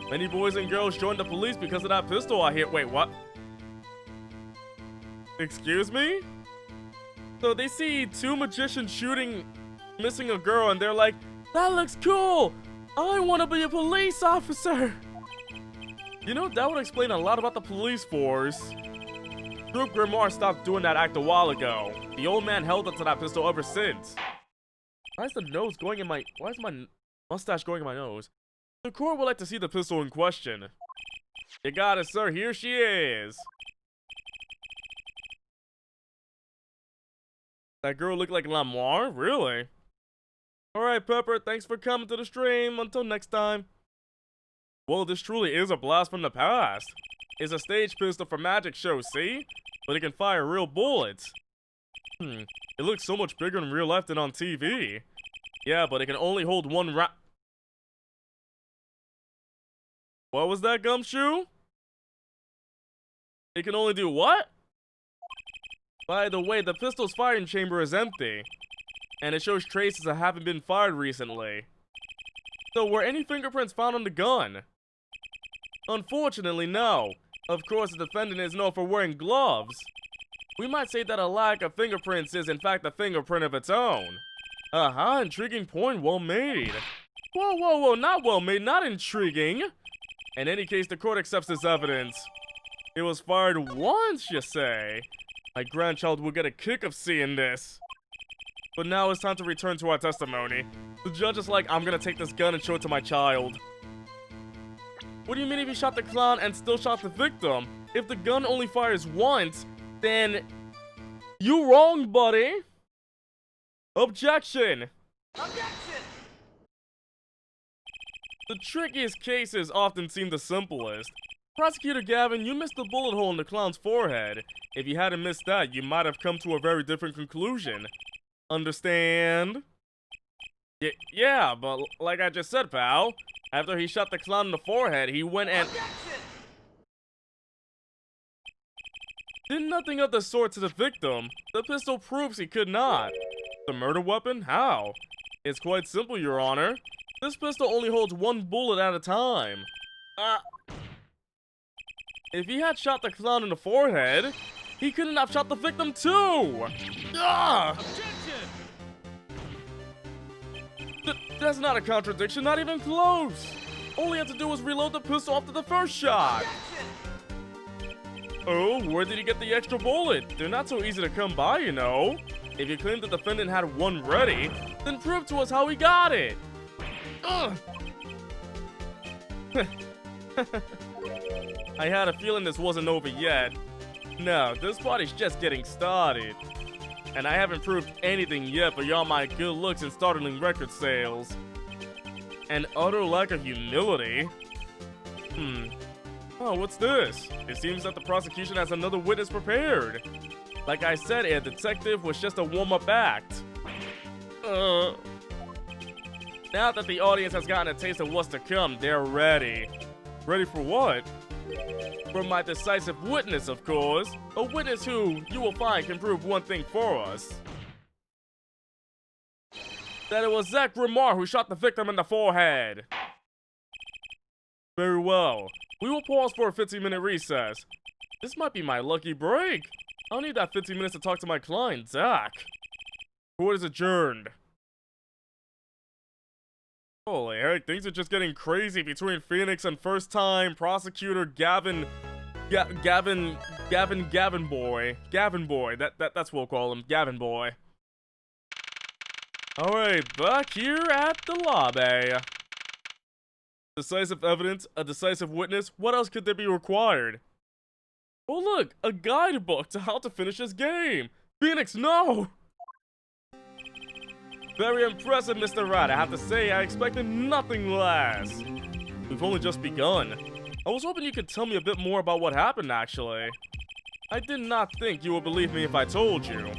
Many boys and girls joined the police because of that pistol I hit. Wait, what? Excuse me? So they see two magicians missing a girl, and they're like, that looks cool! I want to be a police officer! You know, that would explain a lot about the police force. Group Grimoire stopped doing that act a while ago. The old man held onto that pistol ever since. Why is my mustache going in my nose? The court would like to see the pistol in question. You got it, sir. Here she is. That girl looked like Lamar? Really? Alright, Pepper. Thanks for coming to the stream. Until next time. Well, this truly is a blast from the past. It's a stage pistol for magic shows, see? But it can fire real bullets. It looks so much bigger in real life than on TV. Yeah, but it can only hold one round. What was that, Gumshoe? It can only do what? By the way, the pistol's firing chamber is empty, and it shows traces that haven't been fired recently. So were any fingerprints found on the gun? Unfortunately, no. Of course, the defendant is known for wearing gloves. We might say that a lack of fingerprints is in fact a fingerprint of its own. Aha, intriguing point, well made. Whoa, whoa, whoa, not well made, not intriguing. In any case, the court accepts this evidence. It was fired once, you say? My grandchild will get a kick of seeing this. But now it's time to return to our testimony. The judge is like, I'm gonna take this gun and show it to my child. What do you mean if you shot the clown and still shot the victim? If the gun only fires once, then you wrong, buddy. Objection. Objection! The trickiest cases often seem the simplest. Prosecutor Gavin, you missed the bullet hole in the clown's forehead. If you hadn't missed that, you might have come to a very different conclusion. Understand? Yeah, but like I just said, pal, after he shot the clown in the forehead, he went and... Objection! Did nothing of the sort to the victim. The pistol proves he could not. The murder weapon? How? It's quite simple, Your Honor. This pistol only holds one bullet at a time. If he had shot the clown in the forehead, he couldn't have shot the victim too! Objection! That's not a contradiction, not even close! All he had to do was reload the pistol after the first shot! Objection! Oh, where did he get the extra bullet? They're not so easy to come by, you know. If you claim the defendant had one ready, then prove to us how he got it! Ugh. I had a feeling this wasn't over yet. No, this party's just getting started. And I haven't proved anything yet beyond my good looks and startling record sales. An utter lack of humility? Oh, what's this? It seems that the prosecution has another witness prepared. Like I said, a detective was just a warm-up act. Now that the audience has gotten a taste of what's to come, they're ready. Ready for what? For my decisive witness, of course. A witness who, you will find, can prove one thing for us. That it was Zach Remar who shot the victim in the forehead. Very well. We will pause for a 15-minute recess. This might be my lucky break. I'll need that 15 minutes to talk to my client, Zach. Court is adjourned. Holy heck, things are just getting crazy between Phoenix and first-time prosecutor Gavin Boy. Gavin Boy, that's what we'll call him, Gavin Boy. Alright, back here at the lobby. Decisive evidence, a decisive witness, what else could there be required? Oh look, a guidebook to how to finish this game! Phoenix, no! Very impressive, Mr. Rat. I have to say, I expected nothing less. We've only just begun. I was hoping you could tell me a bit more about what happened, actually. I did not think you would believe me if I told you.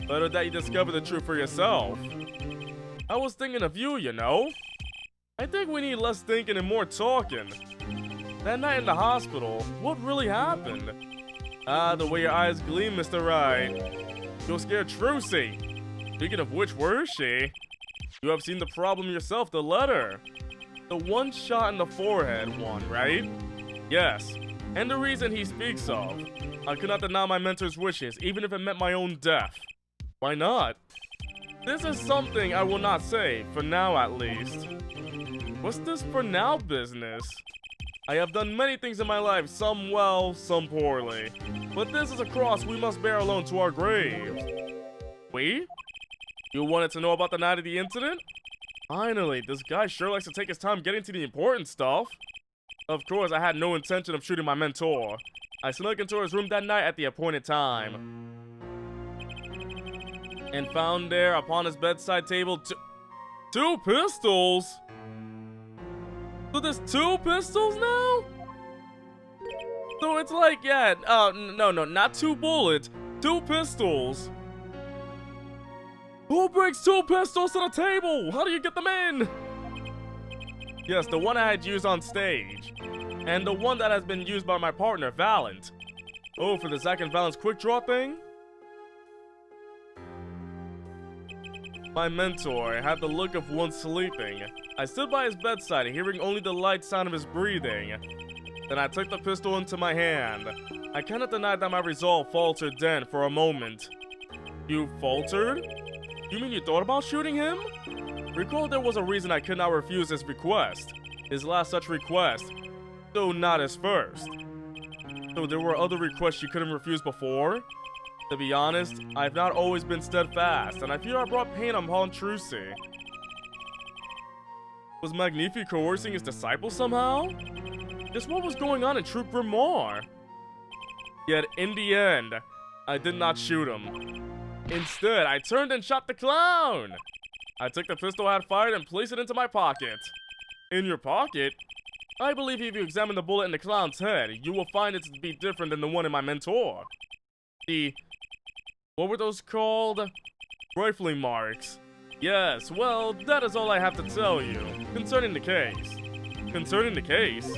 Better that you discover the truth for yourself. I was thinking of you, you know? I think we need less thinking and more talking. That night in the hospital, what really happened? Ah, the way your eyes gleam, Mr. Right. You're scared Trucy. Speaking of which, where is she? You have seen the problem yourself, the letter. The one shot in the forehead one, right? Yes. And the reason he speaks of. I could not deny my mentor's wishes, even if it meant my own death. Why not? This is something I will not say, for now at least. What's this for now business? I have done many things in my life, some well, some poorly. But this is a cross we must bear alone to our graves. We? You wanted to know about the night of the incident? Finally, this guy sure likes to take his time getting to the important stuff. Of course, I had no intention of shooting my mentor. I snuck into his room that night at the appointed time. And found there, upon his bedside table, two pistols? So there's two pistols now? So it's like, yeah, no, not two bullets, two pistols. Who brings two pistols to the table? How do you get them in? Yes, the one I had used on stage. And the one that has been used by my partner, Valent. Oh, for the Zack and Valent's quick draw thing? My mentor had the look of one sleeping. I stood by his bedside, hearing only the light sound of his breathing. Then I took the pistol into my hand. I cannot deny that my resolve faltered then for a moment. You faltered? You mean you thought about shooting him? Recall there was a reason I could not refuse his request. His last such request, though not his first. So there were other requests you couldn't refuse before? To be honest, I have not always been steadfast, and I fear I brought pain upon Trucy. Was Magnifi coercing his disciples somehow? Just what was going on in Troop Grimoire? Yet, in the end, I did not shoot him. Instead, I turned and shot the clown! I took the pistol I had fired and placed it into my pocket. In your pocket? I believe if you examine the bullet in the clown's head, you will find it to be different than the one in my mentor. What were those called? Rifling marks. Yes, well, that is all I have to tell you concerning the case. Concerning the case?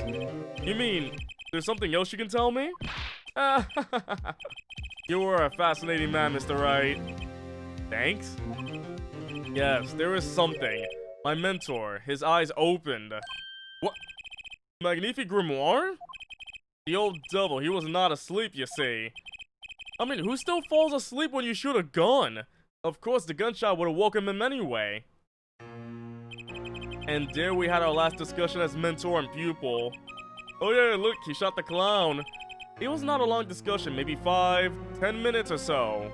You mean, there's something else you can tell me? You are a fascinating man, Mr. Wright. Thanks? Yes, there is something. My mentor, his eyes opened. What? Magnifi Grimoire? The old devil, he was not asleep, you see. I mean, who still falls asleep when you shoot a gun? Of course, the gunshot would have woken him anyway. And there we had our last discussion as mentor and pupil. Oh yeah, look, he shot the clown. It was not a long discussion, maybe 5-10 minutes or so.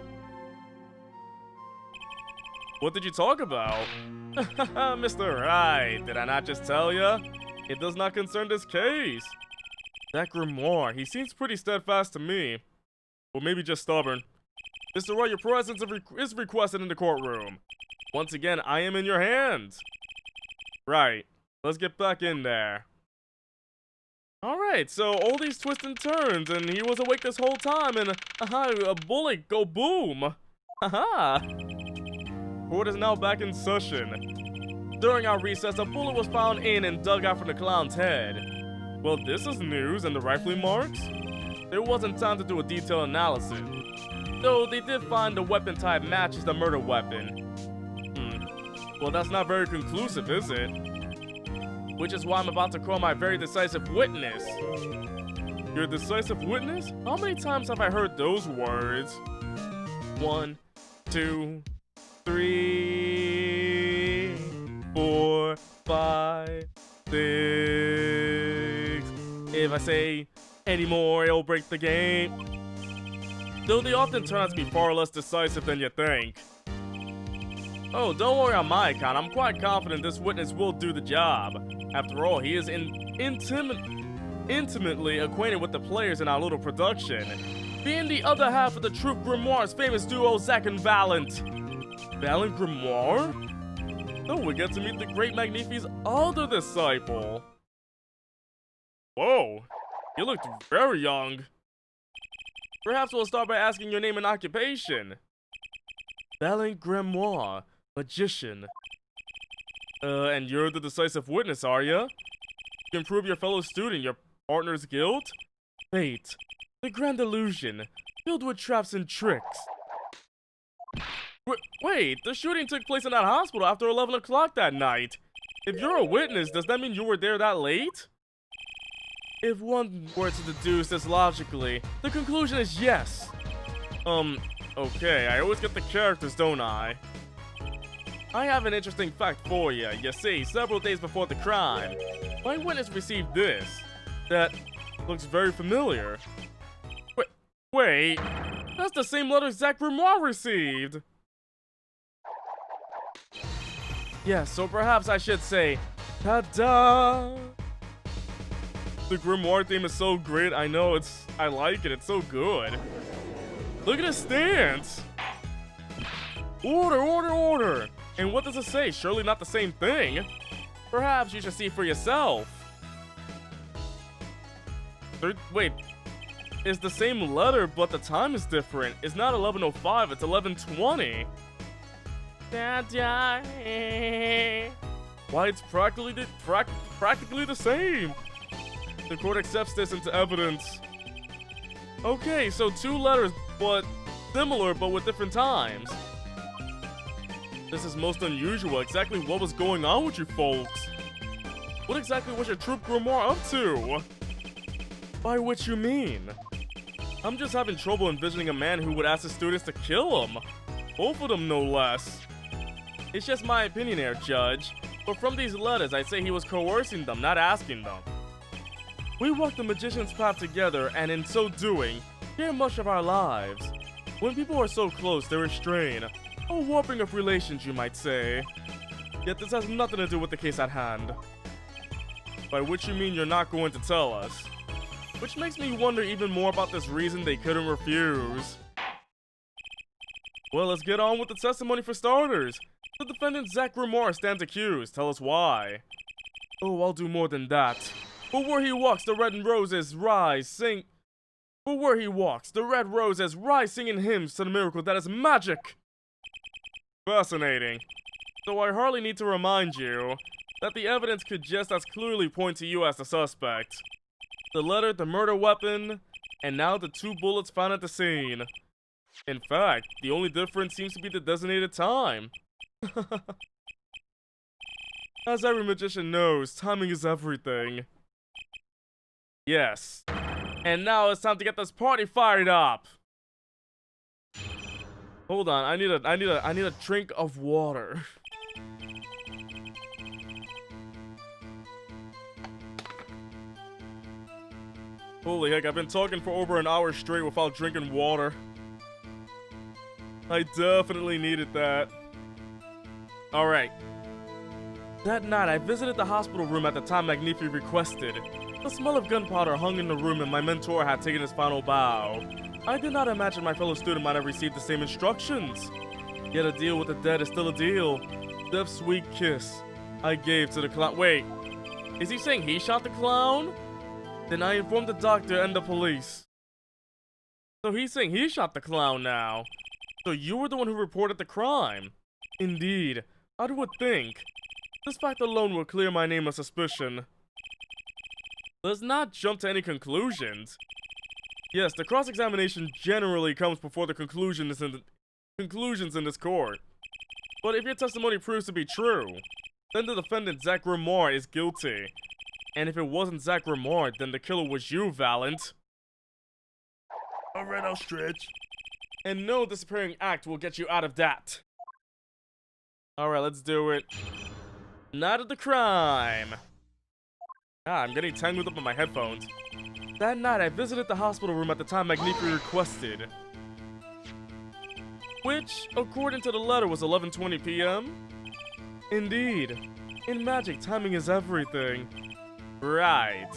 What did you talk about? Mr. Wright, did I not just tell ya? It does not concern this case. That Grimoire, he seems pretty steadfast to me. Or maybe just stubborn. Mr. Wright, your presence is requested in the courtroom. Once again, I am in your hands. Right, let's get back in there. Alright, so all these twists and turns, and he was awake this whole time, and a bullet go boom. Court is now back in session. During our recess, a bullet was found in and dug out from the clown's head. Well, this is news, and the rifling marks? There wasn't time to do a detailed analysis, though they did find the weapon type matches the murder weapon. Well, that's not very conclusive, is it? Which is why I'm about to call my very decisive witness. Your decisive witness? How many times have I heard those words? 1, 2, 3, 4, 5, 6. If I say any more, it'll break the game. Though they often turn out to be far less decisive than you think. Oh, don't worry on my account. I'm quite confident this witness will do the job. After all, he is intimately acquainted with the players in our little production, being the other half of the Troop Grimoire's famous duo, Zack and Valent. Valent Grimoire? Oh, we get to meet the great Magnifi's other disciple. Whoa, you looked very young. Perhaps we'll start by asking your name and occupation. Valent Grimoire, magician. And you're the decisive witness, are ya? You can prove your fellow student your partner's guilt? Fate, the grand illusion, filled with traps and tricks. Wait, the shooting took place in that hospital after 11 o'clock that night. If you're a witness, does that mean you were there that late? If one were to deduce this logically, the conclusion is yes. Okay, I always get the characters, don't I? I have an interesting fact for you. You see, several days before the crime, my witness received this. That looks very familiar. Wait, that's the same letter Zack Grimoire received. Yeah, so perhaps I should say, ta-da! The Grimoire theme is so great, I know I like it, it's so good. Look at his stance! Order, order, order! And what does it say? Surely not the same thing. Perhaps you should see for yourself. Wait, it's the same letter, but the time is different. It's not 11:05, it's 11:20. Why, it's practically the same. The court accepts this into evidence. Okay, so two letters, but similar, but with different times. This is most unusual. Exactly what was going on with you folks? What exactly was your troop Grimoire up to? By which you mean? I'm just having trouble envisioning a man who would ask his students to kill him. Both of them, no less. It's just my opinion here, Judge. But from these letters, I'd say he was coercing them, not asking them. We walk the magician's path together, and in so doing, share much of our lives. When people are so close, they're restrained. A warping of relations, you might say. Yet this has nothing to do with the case at hand. By which you mean you're not going to tell us. Which makes me wonder even more about this reason they couldn't refuse. Well, let's get on with the testimony for starters. The defendant Zack Grimoire stands accused. Tell us why. Oh, I'll do more than that. But where he walks, the red roses rise, sing. But where he walks, the red roses rise singing hymns to the miracle that is magic. Fascinating. So I hardly need to remind you that the evidence could just as clearly point to you as the suspect. The letter, the murder weapon, and now the 2 bullets found at the scene. In fact, the only difference seems to be the designated time. As every magician knows, timing is everything. Yes. And now it's time to get this party fired up. Hold on, I need a drink of water. Holy heck, I've been talking for over an hour straight without drinking water. I definitely needed that. Alright. That night, I visited the hospital room at the time Magnifi requested. The smell of gunpowder hung in the room and my mentor had taken his final bow. I did not imagine my fellow student might have received the same instructions. Yet a deal with the dead is still a deal. Death's sweet kiss I gave to the clown. Wait, is he saying he shot the clown? Then I informed the doctor and the police. So he's saying he shot the clown now. So you were the one who reported the crime. Indeed, I would think. This fact alone will clear my name of suspicion. Let's not jump to any conclusions. Yes, the cross-examination generally comes before the conclusions in this court. But if your testimony proves to be true, then the defendant Zack Grimoire is guilty. And if it wasn't Zack Grimoire, then the killer was you, Valent. Alright, I'll stretch. And no disappearing act will get you out of that. Alright, let's do it. Night of the crime. I'm getting tangled up in my headphones. That night, I visited the hospital room at the time Magnifi requested. Which, according to the letter, was 11:20 p.m.? Indeed. In magic, timing is everything. Right.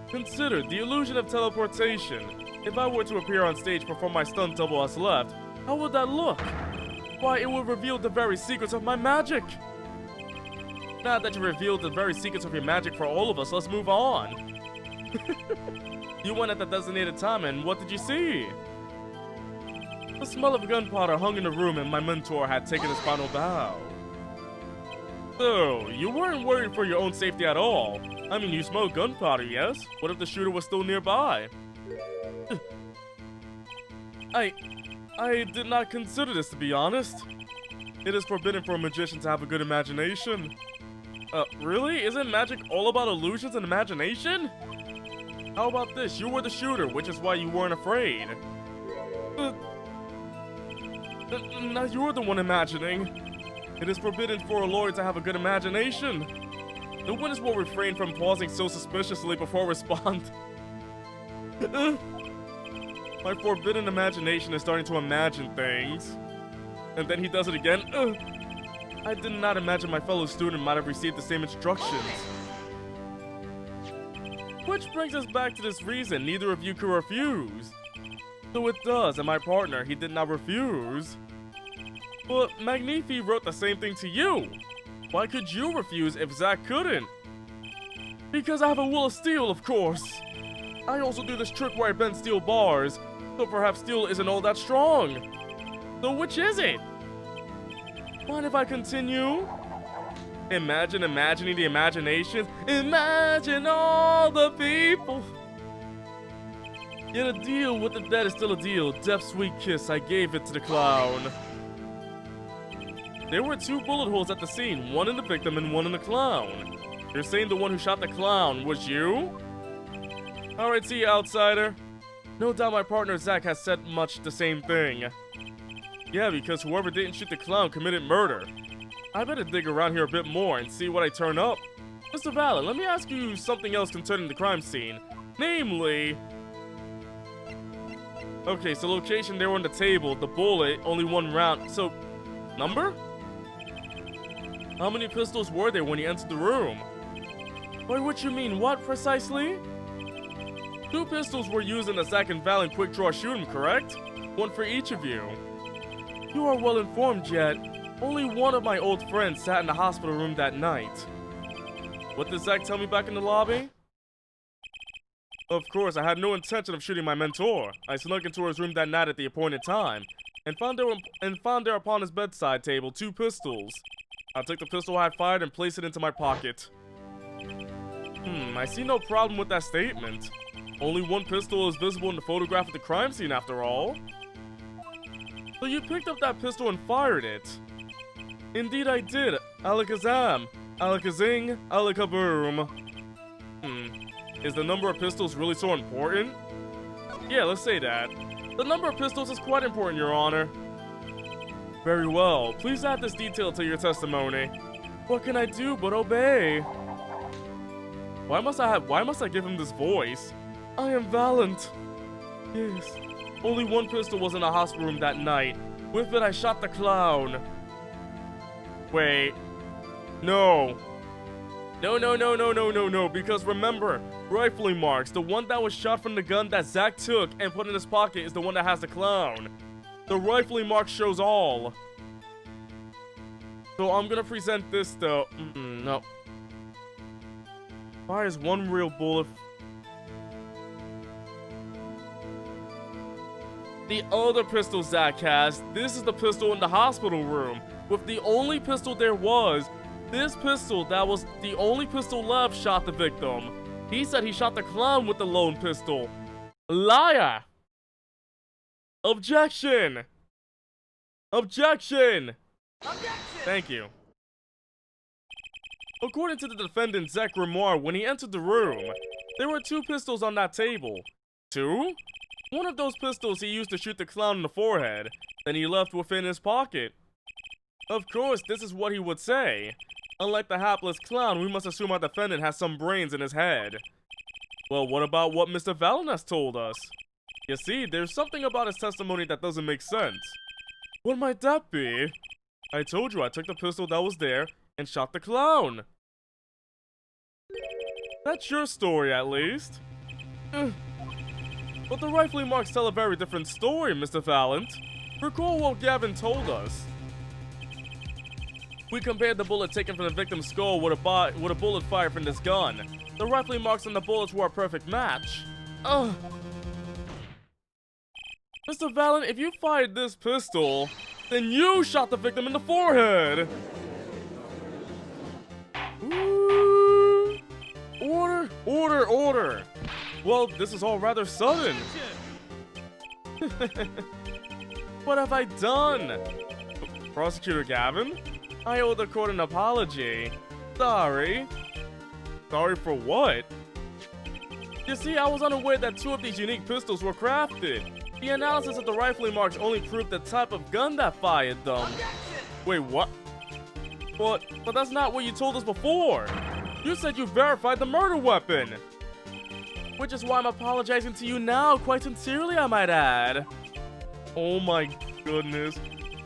Consider the illusion of teleportation. If I were to appear on stage before my stunt double has left, how would that look? Why, it would reveal the very secrets of my magic. Now that you revealed the very secrets of your magic for all of us, let's move on. You went at the designated time, and what did you see? The smell of gunpowder hung in the room, and my mentor had taken his final bow. So, you weren't worried for your own safety at all. I mean, you smelled gunpowder, yes? What if the shooter was still nearby? I did not consider this, to be honest. It is forbidden for a magician to have a good imagination. Really? Isn't magic all about illusions and imagination? How about this? You were the shooter, which is why you weren't afraid. Now you're the one imagining. It is forbidden for a lawyer to have a good imagination. The witness will refrain from pausing so suspiciously before respond. My forbidden imagination is starting to imagine things. And then he does it again. I did not imagine my fellow student might have received the same instructions. Which brings us back to this reason neither of you could refuse. So it does, and my partner, he did not refuse. But Magnifi wrote the same thing to you. Why could you refuse if Zack couldn't? Because I have a will of steel, of course. I also do this trick where I bend steel bars, so perhaps steel isn't all that strong. So which is it? Mind if I continue? Imagine imagining the imagination. Imagine all the people. Yet a deal with the dead is still a deal. Death's sweet kiss, I gave it to the clown. There were 2 bullet holes at the scene, one in the victim and one in the clown. You're saying the one who shot the clown was you? Alright, see you, outsider. No doubt my partner Zach has said much the same thing. Yeah, because whoever didn't shoot the clown committed murder. I better dig around here a bit more and see what I turn up. Mr. Valen, let me ask you something else concerning the crime scene. Namely... Okay, so location there on the table, the bullet, only 1 round. So, number? How many pistols were there when you entered the room? By what you mean, what precisely? 2 pistols were used in the Zach and Valen quick draw shooting, correct? 1 for each of you. You are well informed, Jet. Only one of my old friends sat in the hospital room that night. What did Zach tell me back in the lobby? Of course, I had no intention of shooting my mentor. I snuck into his room that night at the appointed time, and found there upon his bedside table 2 pistols. I took the pistol I had fired and placed it into my pocket. I see no problem with that statement. Only 1 pistol is visible in the photograph of the crime scene after all. So you picked up that pistol and fired it. Indeed I did. Alakazam. Alakazing. Alakaboom. Is the number of pistols really so important? Yeah, let's say that. The number of pistols is quite important, Your Honor. Very well. Please add this detail to your testimony. What can I do but obey? Why must I give him this voice? I am Valent. Yes. Only 1 pistol was in the hospital room that night. With it, I shot the clown. Wait. No. No, because remember, rifling marks, the one that was shot from the gun that Zach took and put in his pocket is the one that has the clown. The rifling mark shows all. So I'm gonna present this though. No. Fires 1 real bullet. The other pistol Zach has, this is the pistol in the hospital room. With the only pistol there was, this pistol that was the only pistol left shot the victim. He said he shot the clown with the lone pistol. Liar! Objection! Objection! Objection! Thank you. According to the defendant Zach Grimoire, when he entered the room, there were 2 pistols on that table. 2? One of those pistols he used to shoot the clown in the forehead, then he left within his pocket. Of course, this is what he would say. Unlike the hapless clown, we must assume our defendant has some brains in his head. Well, what about what Mr. Valen has told us? You see, there's something about his testimony that doesn't make sense. What might that be? I told you I took the pistol that was there and shot the clown. That's your story, at least. But the rifling marks tell a very different story, Mr. Valent. Recall what Gavin told us. We compared the bullet taken from the victim's skull with a bullet fired from this gun. The rifling marks on the bullets were a perfect match. Mr. Valent, if you fired this pistol, then you shot the victim in the forehead! Ooh. Order! Well, this is all rather sudden. What have I done? Prosecutor Gavin? I owe the court an apology. Sorry. Sorry for what? You see, I was unaware that 2 of these unique pistols were crafted. The analysis of the rifling marks only proved the type of gun that fired them. Objection! Wait, what? But that's not what you told us before. You said you verified the murder weapon. Which is why I'm apologizing to you now, quite sincerely, I might add. Oh my goodness.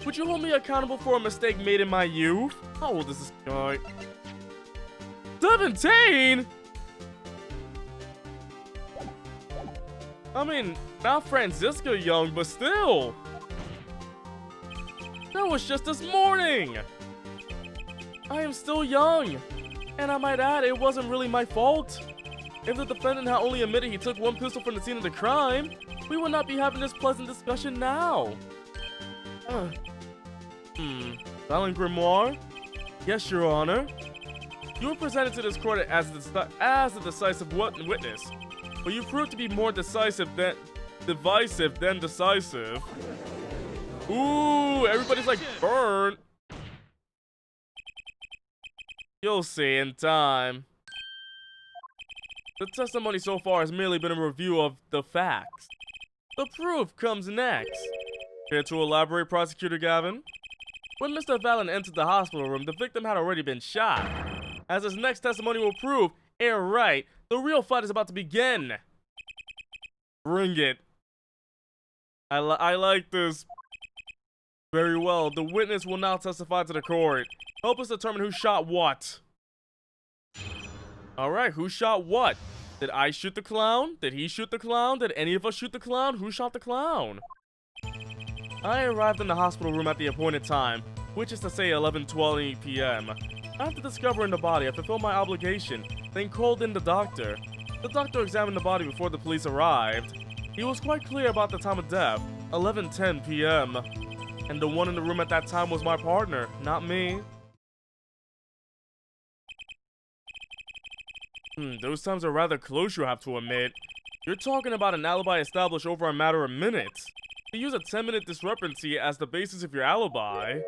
Would you hold me accountable for a mistake made in my youth? How old is this guy? 17? I mean, not Francisco young, but still. That was just this morning. I am still young. And I might add, it wasn't really my fault. If the defendant had only admitted he took 1 pistol from the scene of the crime, we would not be having this pleasant discussion now. Valen Grimoire? Yes, Your Honor. You were presented to this court as a decisive witness, but you proved to be more divisive than decisive. Ooh, everybody's like, burn. You'll see in time. The testimony so far has merely been a review of the facts. The proof comes next. Care to elaborate, Prosecutor Gavin? When Mr. Valen entered the hospital room, the victim had already been shot. As his next testimony will prove, right, the real fight is about to begin. Bring it. I like this. Very well, the witness will now testify to the court. Help us determine who shot what. Alright, who shot what? Did I shoot the clown? Did he shoot the clown? Did any of us shoot the clown? Who shot the clown? I arrived in the hospital room at the appointed time, which is to say 11:20 p.m. After discovering the body, I fulfilled my obligation, then called in the doctor. The doctor examined the body before the police arrived. He was quite clear about the time of death, 11:10 p.m. And the one in the room at that time was my partner, not me. Those times are rather close, you have to admit. You're talking about an alibi established over a matter of minutes. To use a 10-minute discrepancy as the basis of your alibi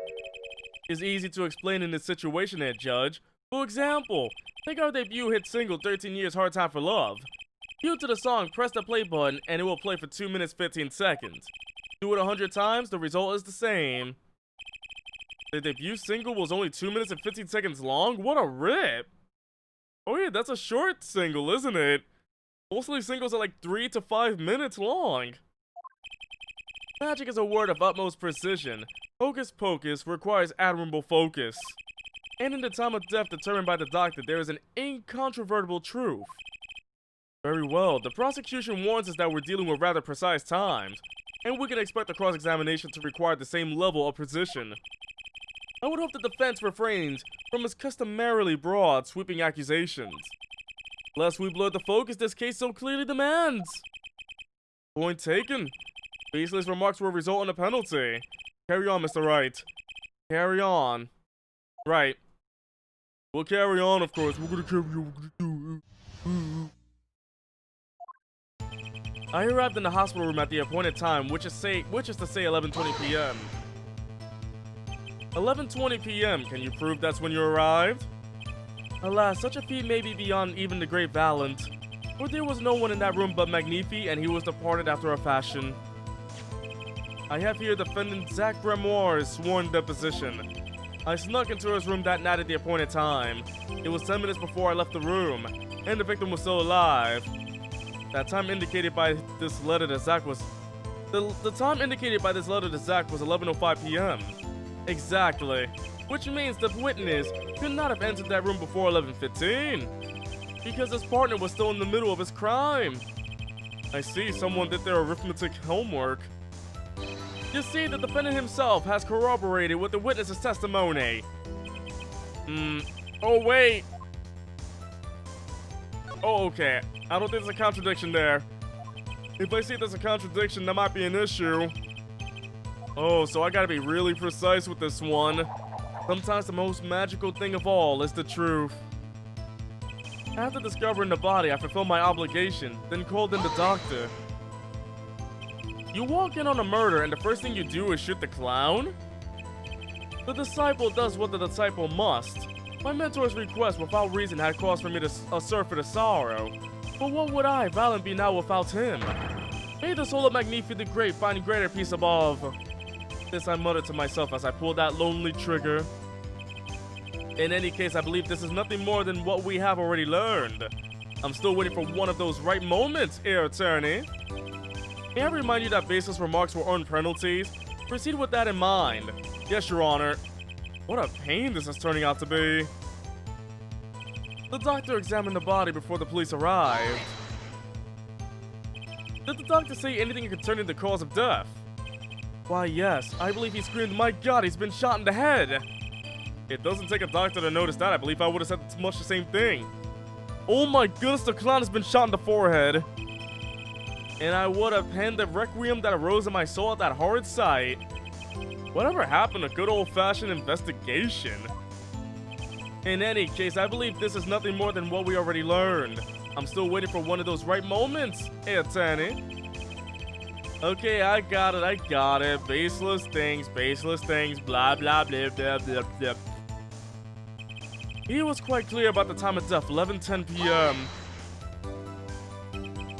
is easy to explain in this situation here, Judge. For example, take our debut hit single 13 Years Hard Time for Love. Due to the song, press the play button and it will play for 2 minutes 15 seconds. Do it 100 times, the result is the same. The debut single was only 2 minutes and 15 seconds long? What a rip! Oh yeah, that's a short single, isn't it? Mostly singles are like 3 to 5 minutes long. Magic is a word of utmost precision. Hocus pocus requires admirable focus. And in the time of death determined by the doctor, there is an incontrovertible truth. Very well, the prosecution warns us that we're dealing with rather precise times, and we can expect the cross-examination to require the same level of precision. I would hope the defense refrains from its customarily broad, sweeping accusations, lest we blur the focus this case so clearly demands. Point taken. Baseless remarks will result in a penalty. Carry on, Mr. Wright. Carry on. Right. We'll carry on, of course. We're gonna carry on. I arrived in the hospital room at the appointed time, which is to say 11:20 p.m. 11:20 p.m. Can you prove that's when you arrived? Alas, such a feat may be beyond even the great Valent, for there was no one in that room but Magnifi, and he was departed after a fashion. I have here defendant Zach Grimoire's sworn deposition. I snuck into his room that night at the appointed time. It was 10 minutes before I left the room, and the victim was still alive. That time indicated by this letter to Zach was... The time indicated by this letter to Zach was 11:05 p.m. Exactly. Which means the witness could not have entered that room before 11:15. Because his partner was still in the middle of his crime. I see, someone did their arithmetic homework. You see, the defendant himself has corroborated with the witness's testimony. Oh wait. Oh, okay. I don't think there's a contradiction there. If I see there's a contradiction, that might be an issue. Oh, so I gotta be really precise with this one. Sometimes the most magical thing of all is the truth. After discovering the body, I fulfilled my obligation, then called in the doctor. You walk in on a murder and the first thing you do is shoot the clown? The disciple does what the disciple must. My mentor's request without reason had caused for me to surfeit a sorrow. But what would I, Valen, be now without him? May the soul of Magnifi the Great find greater peace above. This I muttered to myself as I pulled that lonely trigger. In any case, I believe this is nothing more than what we have already learned. I'm still waiting for one of those right moments, Heir Attorney. May I remind you that baseless remarks will earn penalties? Proceed with that in mind. Yes, Your Honor. What a pain this is turning out to be. The doctor examined the body before the police arrived. Did the doctor say anything concerning the cause of death? Why, yes. I believe he screamed, "My God, he's been shot in the head!" It doesn't take a doctor to notice that. I believe I would have said much the same thing. Oh my goodness, the clown has been shot in the forehead. And I would have penned the requiem that arose in my soul at that horrid sight. Whatever happened to good old-fashioned investigation? In any case, I believe this is nothing more than what we already learned. I'm still waiting for one of those right moments, Attorney. Okay, I got it. Baseless things, blah, blah, blah, blah, blah, blah. He was quite clear about the time of death, 11:10 p.m.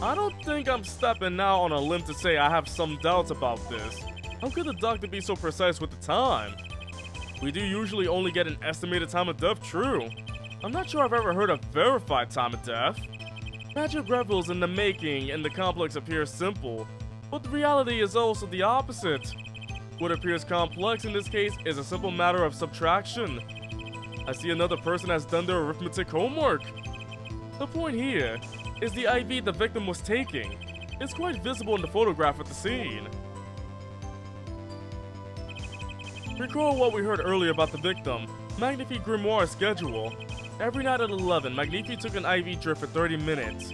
I don't think I'm stepping out on a limb to say I have some doubts about this. How could the doctor be so precise with the time? We do usually only get an estimated time of death, true. I'm not sure I've ever heard a verified time of death. Magic revels in the making and the complex appears simple, but the reality is also the opposite. What appears complex in this case is a simple matter of subtraction. I see another person has done their arithmetic homework. The point here is the IV the victim was taking. It's quite visible in the photograph at the scene. Recall what we heard earlier about the victim, Magnifique Grimoire's schedule. Every night at 11, Magnifique took an IV drip for 30 minutes.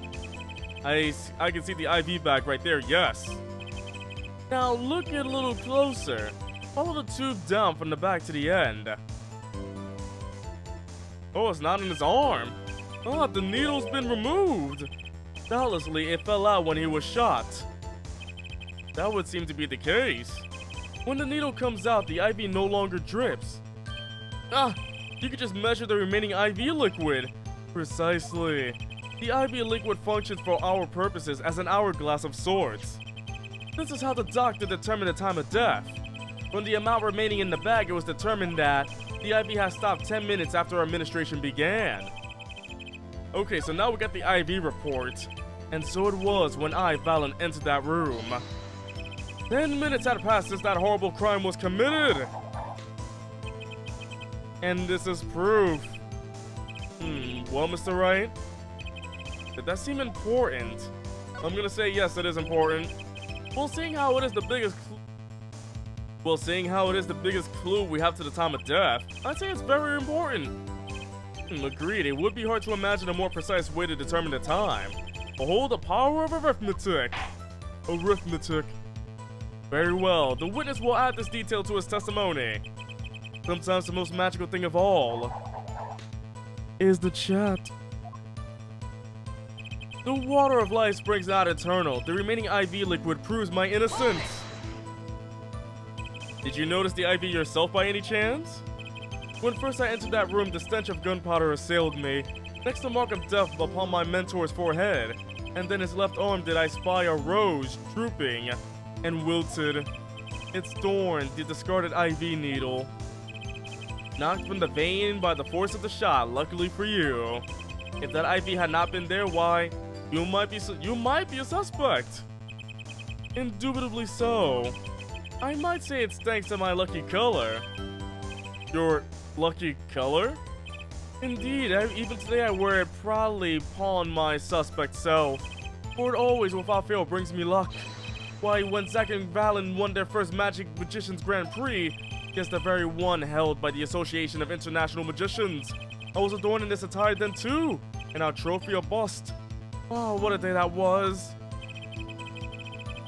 I can see the IV bag right there, yes. Now look a little closer. Follow the tube down from the back to the end. Oh, it's not in his arm. Oh, the needle's been removed. Doubtlessly, it fell out when he was shot. That would seem to be the case. When the needle comes out, the IV no longer drips. Ah, you could just measure the remaining IV liquid. Precisely. The IV liquid functions for our purposes as an hourglass of sorts. This is how the doctor determined the time of death. From the amount remaining in the bag, it was determined that the IV has stopped 10 minutes after administration began. Okay, so now we got the IV report. And so it was when I, Valen, entered that room. 10 minutes had passed since that horrible crime was committed. And this is proof. Well, Mr. Wright? Did that seem important? I'm gonna say yes, it is important. Well, seeing how it is the biggest clue we have to the time of death, I'd say it's very important. Agreed, it would be hard to imagine a more precise way to determine the time. Behold the power of arithmetic. Arithmetic. Very well, the witness will add this detail to his testimony. Sometimes the most magical thing of all is the chat. The water of life springs out eternal. The remaining IV liquid proves my innocence. Did you notice the IV yourself by any chance? When first I entered that room, the stench of gunpowder assailed me. Next the mark of death upon my mentor's forehead. And then his left arm did I spy a rose, drooping and wilted. Its thorn, the discarded IV needle. Knocked from the vein by the force of the shot, luckily for you. If that IV had not been there, why, you might be a suspect. Indubitably so. I might say it's thanks to my lucky color. Your lucky color? Indeed, even today I wear it proudly upon my suspect self, for it always without fail brings me luck. Why, when Zack and Valen won their first Magic Magicians Grand Prix, yes, the very one held by the Association of International Magicians, I was adorned in this attire then too, and our trophy a bust. Oh, what a day that was.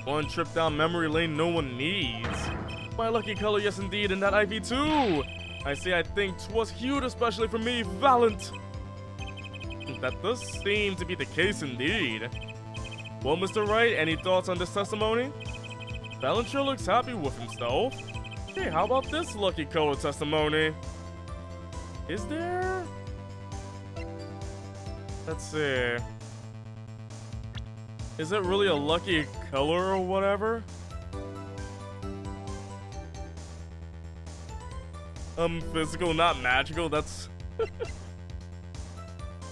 One trip down memory lane no one needs. My lucky color, yes indeed, and that IV too. I say I think 'twas hued especially for me, Valent. That does seem to be the case indeed. Well, Mr. Wright, any thoughts on this testimony? Valent sure looks happy with himself. Hey, how about this lucky color testimony? Is there? Let's see. Is it really a lucky color or whatever? Physical, not magical. That's.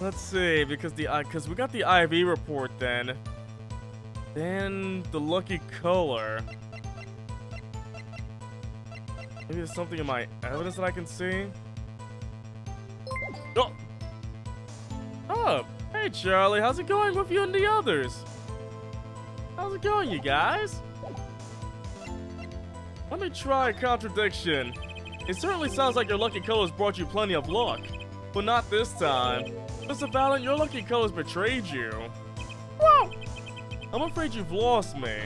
Let's see, because we got the IV report then. Then the lucky color. Maybe there's something in my evidence that I can see. Oh! Oh! Hey Charlie, how's it going with you and the others? How's it going, you guys? Let me try a contradiction. It certainly sounds like your lucky colors brought you plenty of luck. But not this time. Mr. Valen, your lucky colors betrayed you. Whoa! I'm afraid you've lost me.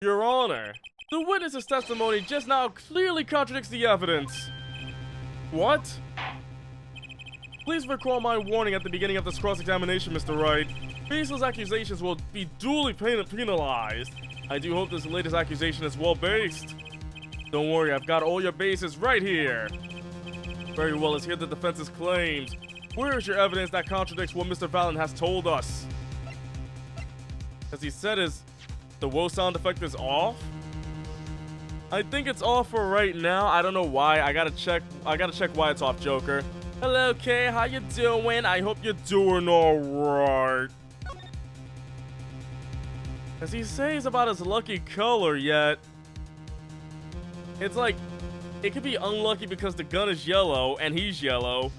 Your Honor, the witness's testimony just now clearly contradicts the evidence. What? Please recall my warning at the beginning of this cross-examination, Mr. Wright. Baseless accusations will be duly penalized. I do hope this latest accusation is well-based. Don't worry, I've got all your bases right here. Very well, let's hear the defense's claims. Where is your evidence that contradicts what Mr. Valen has told us? As he said, the whoa sound effect is off? I think it's off for right now. I don't know why. I gotta check why it's off, Joker. Hello, Kay. How you doing? I hope you're doing alright. As he says about his lucky color, yet it's like it could be unlucky because the gun is yellow and he's yellow,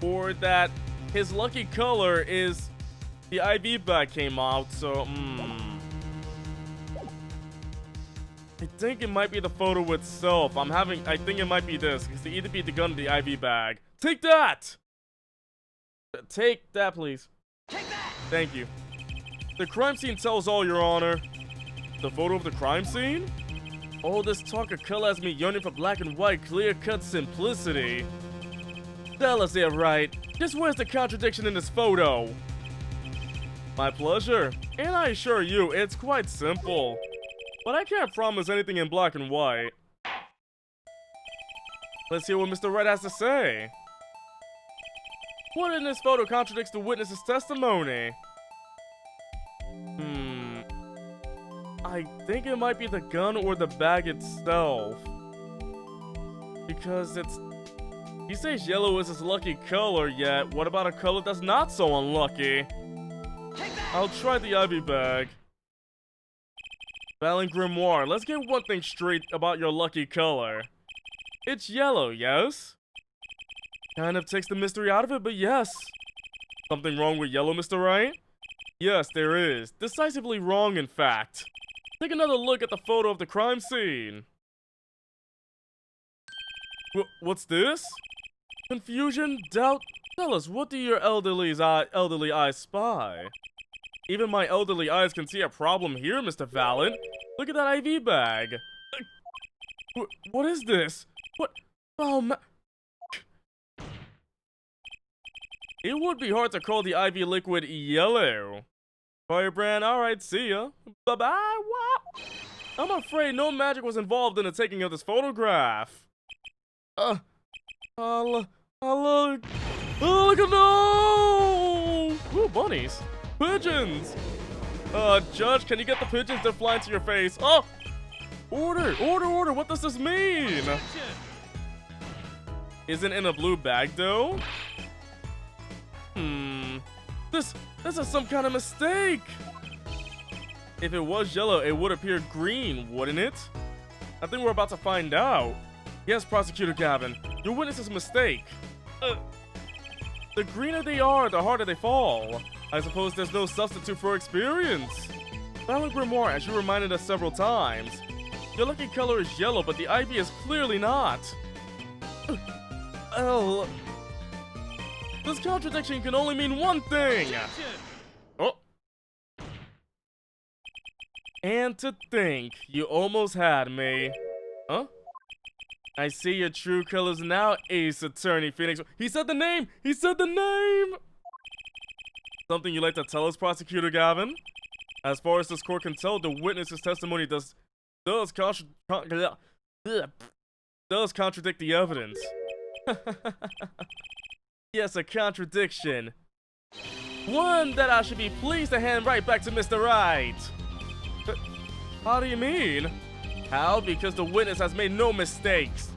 or that his lucky color is the IV bag came out. So, I think it might be the photo itself. I think it might be this. Because it either be the gun or the IV bag. Take that! Take that, please. Take that! Thank you. The crime scene tells all, Your Honor. The photo of the crime scene? All this talk of color has me yearning for black and white, clear-cut simplicity. Tell us it right. Just where's the contradiction in this photo? My pleasure. And I assure you, it's quite simple. But I can't promise anything in black and white. Let's hear what Mr. Wright has to say. What in this photo contradicts the witness's testimony? I think it might be the gun or the bag itself. Because he says yellow is his lucky color, yet what about a color that's not so unlucky? I'll try the IV bag. Valen Grimoire, let's get one thing straight about your lucky color. It's yellow, yes? Kind of takes the mystery out of it, but yes. Something wrong with yellow, Mr. Wright? Yes, there is. Decisively wrong, in fact. Take another look at the photo of the crime scene. What's this? Confusion? Doubt? Tell us, what do your elderly eyes spy? Even my elderly eyes can see a problem here, Mr. Valen. Look at that IV bag. What is this? What? Oh, it would be hard to call the IV liquid yellow. Firebrand, alright, see ya. Bye-bye, what? I'm afraid no magic was involved in the taking of this photograph. Look at no! Ooh, bunnies. Pigeons! Judge, can you get the pigeons to fly into your face? Oh! Order! What does this mean? Isn't in a blue bag, though? This is some kind of mistake! If it was yellow, it would appear green, wouldn't it? I think we're about to find out. Yes, Prosecutor Gavin, your witness is a mistake. The greener they are, the harder they fall. I suppose there's no substitute for experience. Valen Grimoire, as you reminded us several times, your lucky color is yellow, but the IV is clearly not. This contradiction can only mean one thing. Oh. And to think, you almost had me. Huh? I see your true colors now, Ace Attorney Phoenix. He said the name! He said the name! Something you'd like to tell us, Prosecutor Gavin? As far as this court can tell, the witness's testimony does contradict the evidence. Yes, a contradiction. One that I should be pleased to hand right back to Mr. Wright. How do you mean? How? Because the witness has made no mistakes.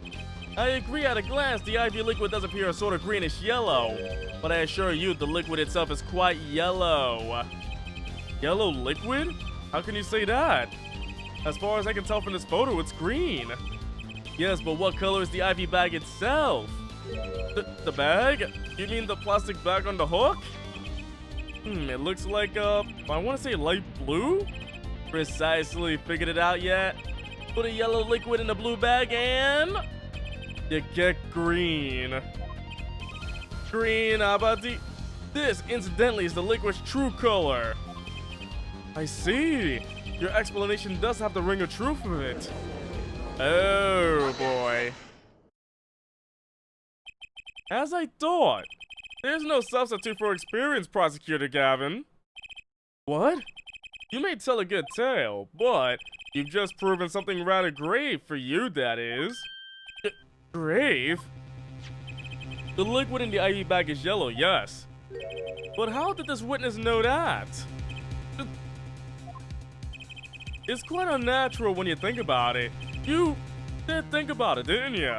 I agree at a glance the IV liquid does appear a sort of greenish yellow, but I assure you the liquid itself is quite yellow. Yellow liquid? How can you say that? As far as I can tell from this photo, it's green. Yes, but what color is the IV bag itself? The bag? You mean the plastic bag on the hook? It looks like, I want to say light blue? Precisely. Figured it out yet? Put a yellow liquid in a blue bag and you get green. Green, how about this, incidentally, is the liquid's true color. I see. Your explanation does have the ring of truth with it. Oh, boy. As I thought. There's no substitute for experience, Prosecutor Gavin. What? You may tell a good tale, but you've just proven something rather grave for you, that is. Grave? The liquid in the IV bag is yellow, yes. But how did this witness know that? It's quite unnatural when you think about it. You did think about it, didn't you?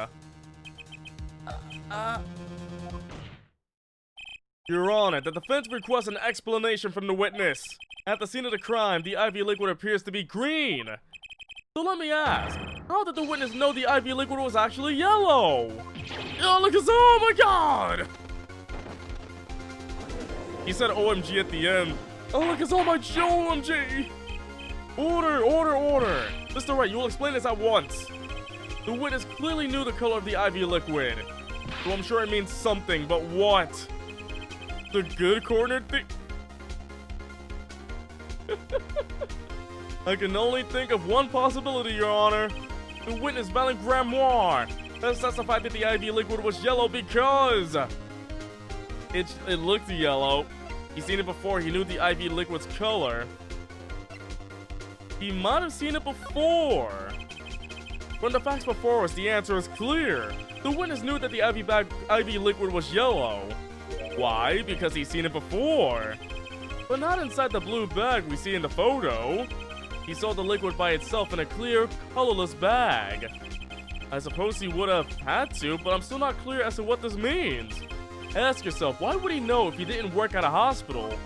Your Honor, the defense requests an explanation from the witness. At the scene of the crime, the IV liquid appears to be green. So let me ask, how did the witness know the IV liquid was actually yellow? Oh, look at oh my god! He said OMG at the end. Oh, look at oh my OMG! Order! Mr. Wright, you will explain this at once. The witness clearly knew the color of the IV liquid. So I'm sure it means something, but what? The good corner thing? I can only think of one possibility, Your Honor. The witness, Valent Grimoire, has testified that the IV liquid was yellow because it looked yellow. He's seen it before. He knew the IV liquid's color. He might have seen it before. From the facts before us, the answer is clear. The witness knew that the IV liquid was yellow. Why? Because he's seen it before. But not inside the blue bag we see in the photo. He saw the liquid by itself in a clear, colorless bag. I suppose he would have had to, but I'm still not clear as to what this means. Ask yourself, why would he know if he didn't work at a hospital?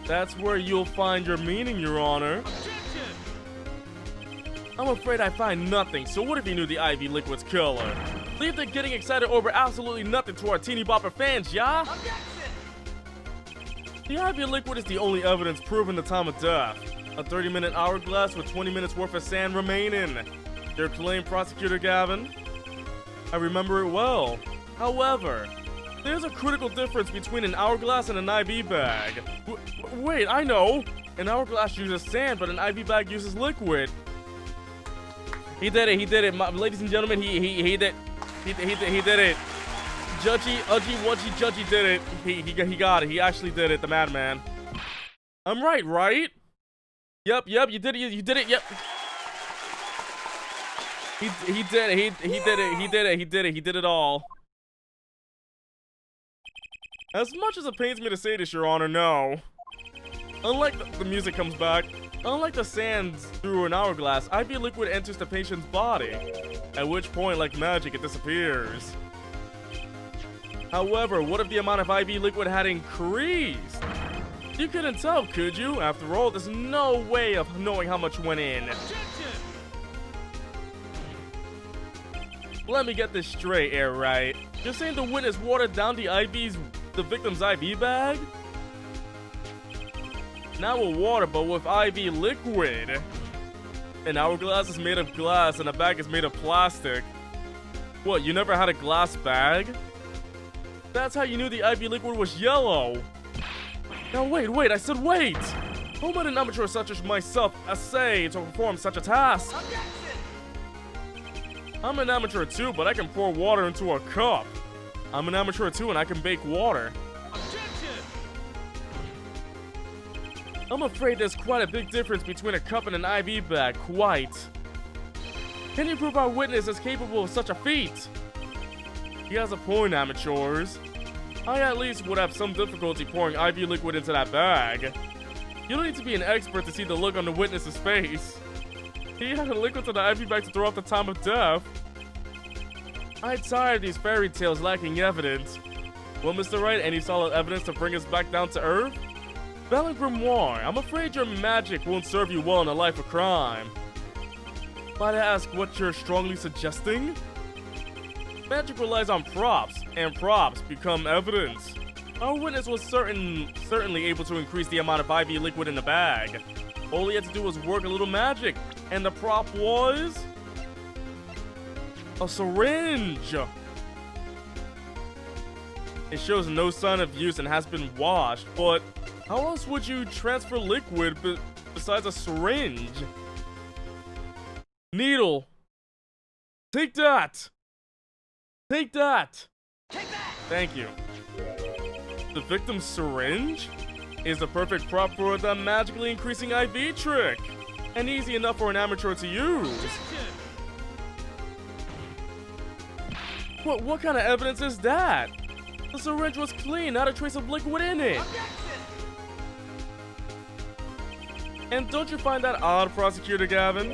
That's where you'll find your meaning, Your Honor. I'm afraid I find nothing, so what if he knew the IV liquid's color? Leave the getting excited over absolutely nothing to our teeny bopper fans, yeah? The IV liquid is the only evidence proving the time of death. A 30-minute hourglass with 20 minutes worth of sand remaining. Your claim, Prosecutor Gavin? I remember it well. However, there's a critical difference between an hourglass and an IV bag. Wait, I know! An hourglass uses sand, but an IV bag uses liquid. He did it, ladies and gentlemen, he did it. He did it. Judgy did it. He got it. He actually did it, the madman. I'm right? Yep, you did it, yep. He did it all. As much as it pains me to say this, Your Honor, no. Unlike the music comes back, unlike the sands through an hourglass, IV liquid enters the patient's body, at which point, like magic, it disappears. However, what if the amount of IV liquid had increased? You couldn't tell, could you? After all, there's no way of knowing how much went in. Let me get this straight, Air Right. You're saying the witness watered down the victim's IV bag? Not with water, but with IV liquid. An hourglass is made of glass and a bag is made of plastic. What, you never had a glass bag? That's how you knew the IV liquid was yellow. Now wait, I said wait! Who might an amateur such as myself essay to perform such a task? I'm an amateur too, but I can pour water into a cup. I'm an amateur too, and I can bake water. I'm afraid there's quite a big difference between a cup and an IV bag, quite. Can you prove our witness is capable of such a feat? He has a point, amateurs. I at least would have some difficulty pouring IV liquid into that bag. You don't need to be an expert to see the look on the witness's face. He had a liquid to the IV bag to throw off the time of death. I'm tired of these fairy tales lacking evidence. Well, Mr. Wright, any solid evidence to bring us back down to earth? Valent Grimoire, I'm afraid your magic won't serve you well in a life of crime. Might I ask what you're strongly suggesting? Magic relies on props, and props become evidence. Our witness was certainly able to increase the amount of IV liquid in the bag. All he had to do was work a little magic, and the prop was a syringe. It shows no sign of use and has been washed, but how else would you transfer liquid besides a syringe? Needle. Take that. Take that. Take that. Thank you. The victim's syringe is the perfect prop for the magically increasing IV trick, and easy enough for an amateur to use. What kind of evidence is that? The syringe was clean, not a trace of liquid in it. Objection! And don't you find that odd, Prosecutor Gavin?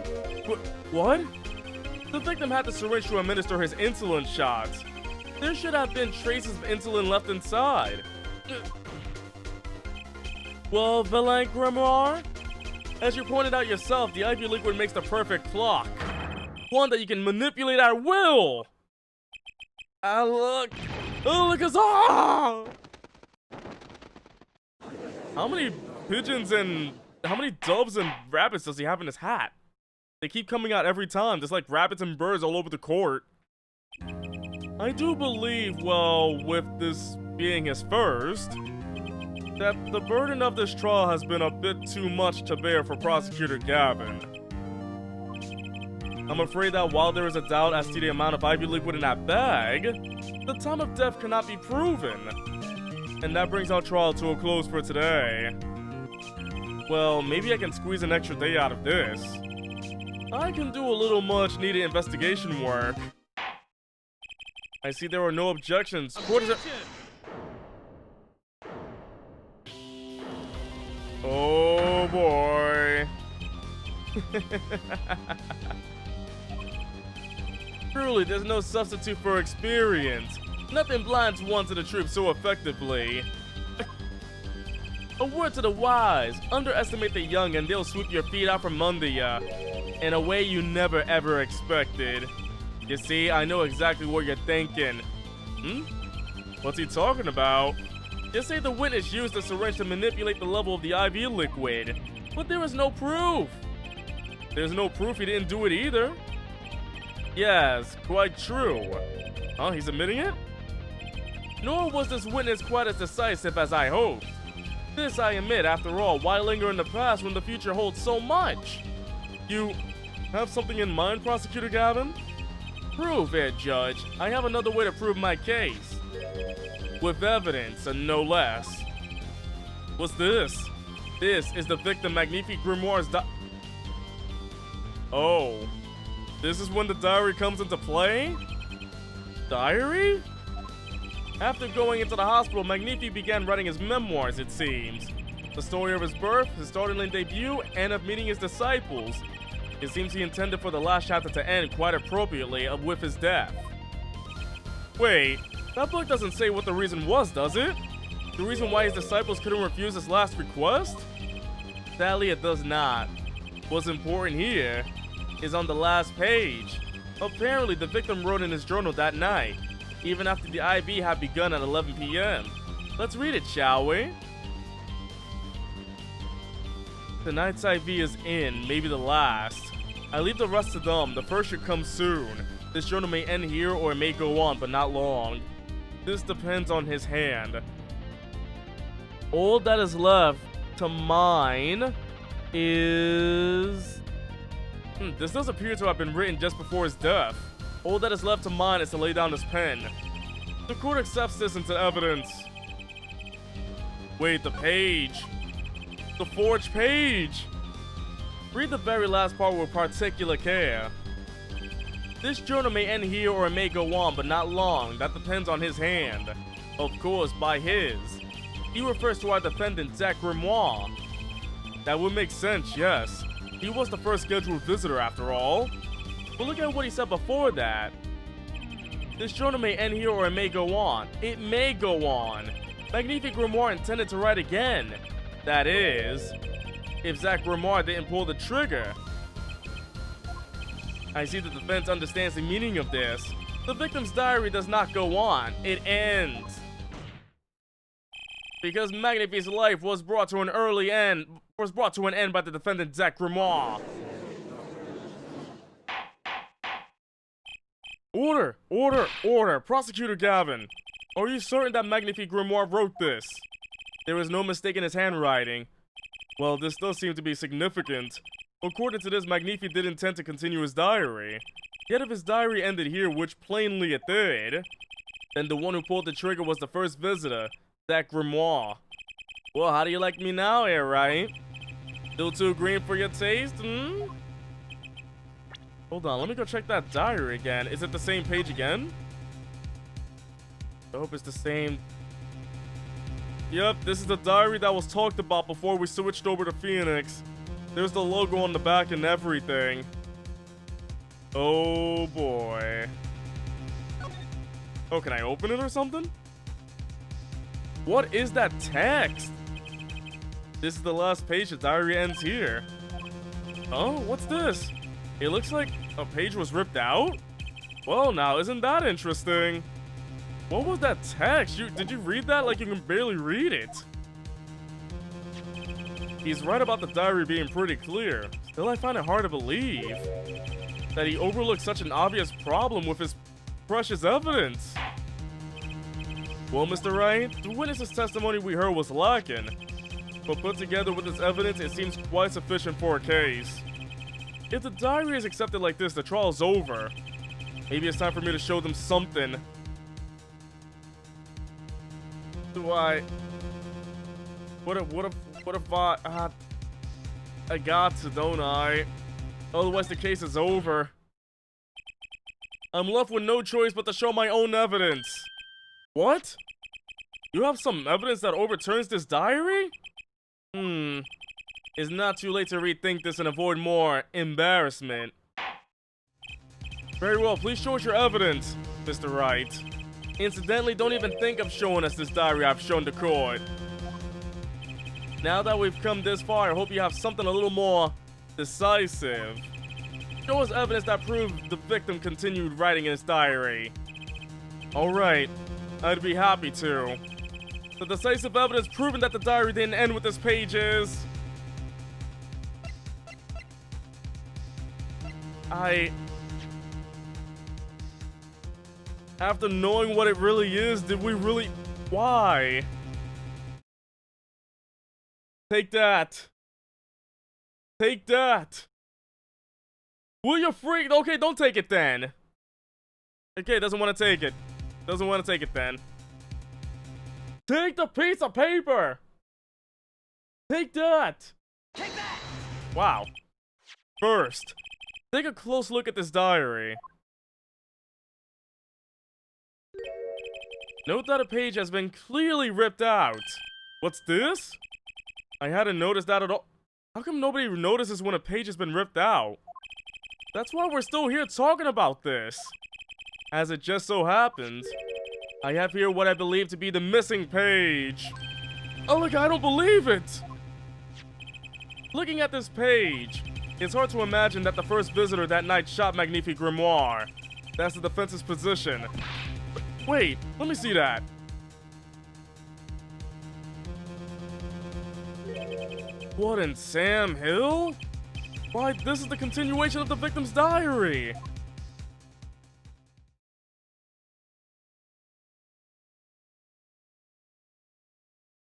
What? The victim had the syringe to administer his insulin shots. There should have been traces of insulin left inside. Well, Villain Grimoire? As you pointed out yourself, the IV liquid makes the perfect clock. One that you can manipulate at will! Look! Oh, look us all! How many pigeons and how many doves and rabbits does he have in his hat? They keep coming out every time, just like rabbits and birds all over the court. I do believe, well, with this being his first, that the burden of this trial has been a bit too much to bear for Prosecutor Gavin. I'm afraid that while there is a doubt as to the amount of IV liquid in that bag, the time of death cannot be proven. And that brings our trial to a close for today. Well, maybe I can squeeze an extra day out of this. I can do a little much needed investigation work. I see there are no objections. Court is Oh boy. Truly, there's no substitute for experience. Nothing blinds one to the truth so effectively. A word to the wise, underestimate the young and they'll sweep your feet out from under ya in a way you never ever expected. You see, I know exactly what you're thinking. What's he talking about? You say the witness used the syringe to manipulate the level of the IV liquid, but there is no proof. There's no proof he didn't do it either. Yes, quite true. Huh, he's admitting it? Nor was this witness quite as decisive as I hoped. This I admit, after all, why linger in the past when the future holds so much? You have something in mind, Prosecutor Gavin? Prove it, Judge. I have another way to prove my case. With evidence, and no less. What's this? This is the victim Magnifique Grimoire's Oh. This is when the diary comes into play? Diary? After going into the hospital, Magnifique began writing his memoirs, it seems. The story of his birth, his startling debut, and of meeting his disciples. It seems he intended for the last chapter to end quite appropriately with his death. Wait, that book doesn't say what the reason was, does it? The reason why his disciples couldn't refuse his last request? Sadly, it does not. What's important here is on the last page. Apparently, the victim wrote in his journal that night, even after the IV had begun at 11 p.m. Let's read it, shall we? Tonight's IV is in, maybe the last. I leave the rest to them, the first should come soon. This journal may end here or it may go on, but not long. This depends on his hand. All that is left to mine is... This does appear to have been written just before his death. All that is left to mine is to lay down his pen. The court accepts this into evidence. Wait, the page. The forged page. Read the very last part with particular care. This journal may end here or it may go on, but not long. That depends on his hand. Of course, by his. He refers to our defendant, Zach Grimoire. That would make sense, yes. He was the first scheduled visitor after all. But look at what he said before that. This journal may end here or it may go on. It may go on. Magnifique Grimoire intended to write again. That is, if Zach Grimoire didn't pull the trigger. I see the defense understands the meaning of this. The victim's diary does not go on. It ends. Because Magnifique's life was brought to an end by the defendant Zach Grimoire. Order! Order! Order! Prosecutor Gavin, are you certain that Magnifique Grimoire wrote this? There is no mistake in his handwriting. Well, this does seem to be significant. According to this, Magnifique did intend to continue his diary. Yet if his diary ended here, which plainly it did, then the one who pulled the trigger was the first visitor, Zach Grimoire. Well, how do you like me now, here, right? Still too green for your taste, Hold on, let me go check that diary again. Is it the same page again? I hope it's the same. Yep, this is the diary that was talked about before we switched over to Phoenix. There's the logo on the back and everything. Oh boy. Oh, can I open it or something? What is that text? This is the last page. The diary ends here. Oh, what's this? It looks like a page was ripped out? Well, now, isn't that interesting? What was that text? Did you read that? Like you can barely read it. He's right about the diary being pretty clear. Still, I find it hard to believe that he overlooked such an obvious problem with his precious evidence. Well, Mr. Wright, the witness's testimony we heard was lacking, but put together with this evidence, it seems quite sufficient for a case. If the diary is accepted like this, the trial's over. Maybe it's time for me to show them something. What if I got to, don't I? Otherwise the case is over. I'm left with no choice but to show my own evidence. What? You have some evidence that overturns this diary? It's not too late to rethink this and avoid more embarrassment. Very well, please show us your evidence, Mr. Wright. Incidentally, don't even think of showing us this diary I've shown to court. Now that we've come this far, I hope you have something a little more decisive. Show us evidence that proves the victim continued writing in his diary. Alright, I'd be happy to. The decisive evidence proving that the diary didn't end with this page is... After knowing what it really is, did we really... Why? Take that. Take that. Will you freak? Okay, don't take it then. Okay, doesn't want to take it. Doesn't want to take it then. Take the piece of paper. Take that. Take that. Wow. First, take a close look at this diary. Note that a page has been clearly ripped out. What's this? I hadn't noticed that at all. How come nobody notices when a page has been ripped out? That's why we're still here talking about this. As it just so happens, I have here what I believe to be the missing page. Oh look, I don't believe it! Looking at this page, it's hard to imagine that the first visitor that night shot Magnifique Grimoire. That's the defense's position. Wait, let me see that. What in Sam Hill? Why, this is the continuation of the victim's diary.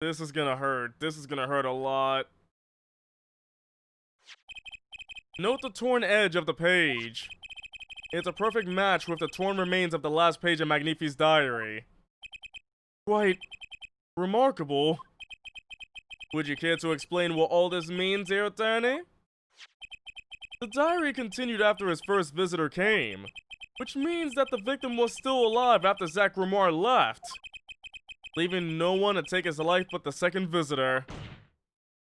This is gonna hurt. This is gonna hurt a lot. Note the torn edge of the page. It's a perfect match with the torn remains of the last page of Magnifique's diary. Quite remarkable. Would you care to explain what all this means, dear attorney? The diary continued after his first visitor came, which means that the victim was still alive after Zach Grimoire left, leaving no one to take his life but the second visitor.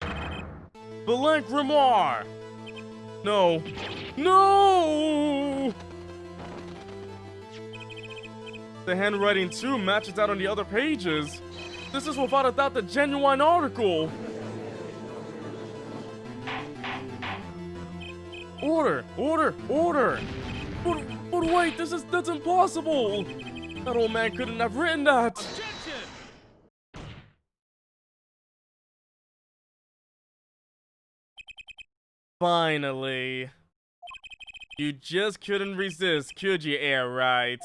Blanc Grimoire! No. No! The handwriting too matches that on the other pages. This is without a doubt the genuine article. Order! Order! Order! But wait, that's impossible! That old man couldn't have written that! Objection! Finally. You just couldn't resist, could you, Air Wright?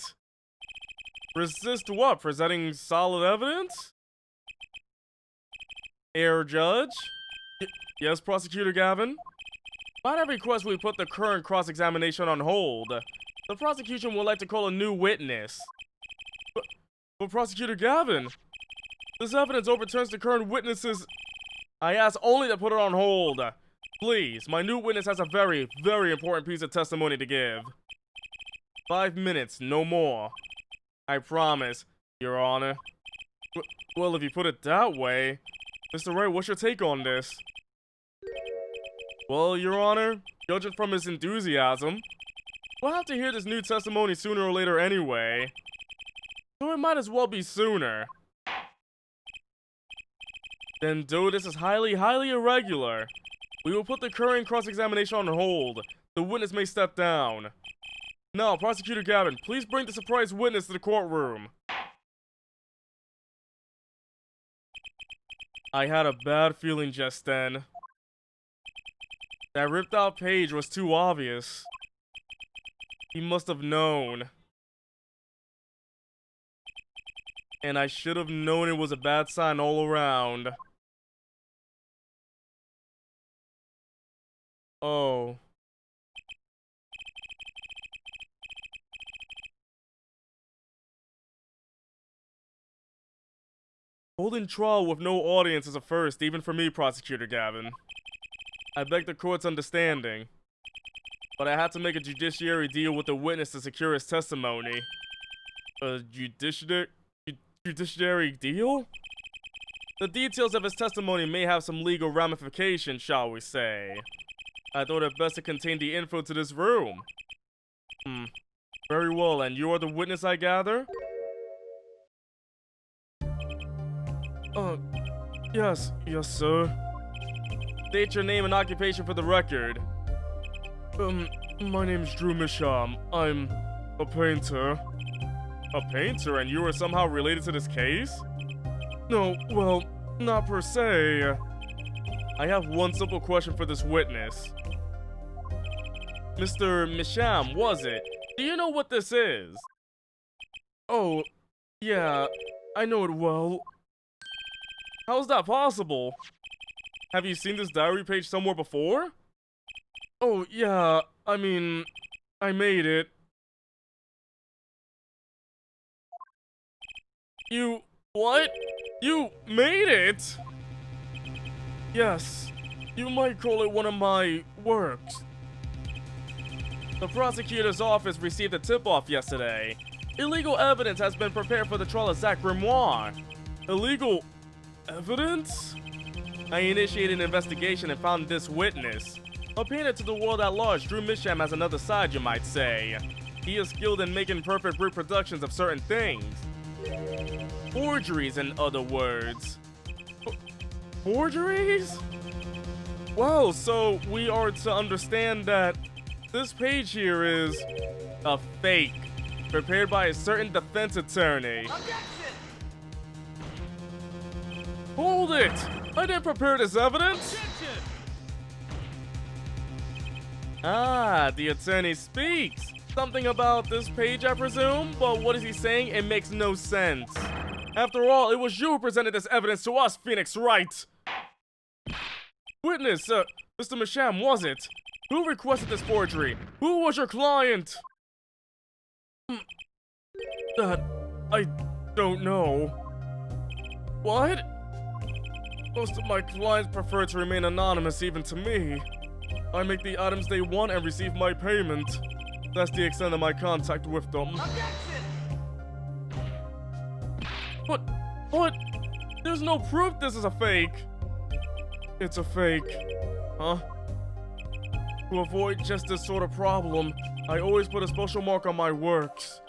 Resist what? Presenting solid evidence? Air Judge? Yes, Prosecutor Gavin? Might I request we put the current cross-examination on hold? The prosecution would like to call a new witness. But Prosecutor Gavin, this evidence overturns the current witnesses. I ask only to put it on hold. Please, my new witness has a very, very important piece of testimony to give. 5 minutes, no more. I promise. Your Honor. Well, if you put it that way, Mr. Wright, what's your take on this? Well, Your Honor, judging from his enthusiasm, we'll have to hear this new testimony sooner or later anyway. So it might as well be sooner. Then, though this is highly irregular, we will put the current cross-examination on hold. The witness may step down. Now, Prosecutor Gavin, please bring the surprise witness to the courtroom. I had a bad feeling just then. That ripped out page was too obvious. He must have known. And I should have known it was a bad sign all around. Oh. Holding trial with no audience is a first, even for me, Prosecutor Gavin. I beg the court's understanding. But I had to make a judiciary deal with the witness to secure his testimony. A judiciary deal? The details of his testimony may have some legal ramifications, shall we say. I thought it best to contain the info to this room. Very well, and you are the witness, I gather? Yes, sir. State your name and occupation for the record. My name's Drew Misham. I'm a painter. A painter, and you are somehow related to this case? No, well, not per se. I have one simple question for this witness. Mr. Misham, was it? Do you know what this is? Oh, yeah, I know it well. How's that possible? Have you seen this diary page somewhere before? Oh, yeah, I mean, I made it. You... what? You made it? Yes, you might call it one of my works. The prosecutor's office received a tip-off yesterday. Illegal evidence has been prepared for the trial of Zach Grimoire. Illegal evidence? I initiated an investigation and found this witness. A painter to the world at large, Drew Misham has another side, you might say. He is skilled in making perfect reproductions of certain things. Forgeries, in other words. Forgeries? Well, so we are to understand that this page here is a fake, prepared by a certain defense attorney. Objection! Hold it! I didn't prepare this evidence! Objection! Ah, the attorney speaks. Something about this page, I presume? But what is he saying? It makes no sense. After all, it was you who presented this evidence to us, Phoenix Wright! Witness, Mr. Misham, was it? Who requested this forgery? Who was your client? That... I don't know. What? Most of my clients prefer to remain anonymous, even to me. I make the items they want and receive my payment. That's the extent of my contact with them. Objection! What? There's no proof this is a fake. It's a fake. Huh? To avoid just this sort of problem, I always put a special mark on my works.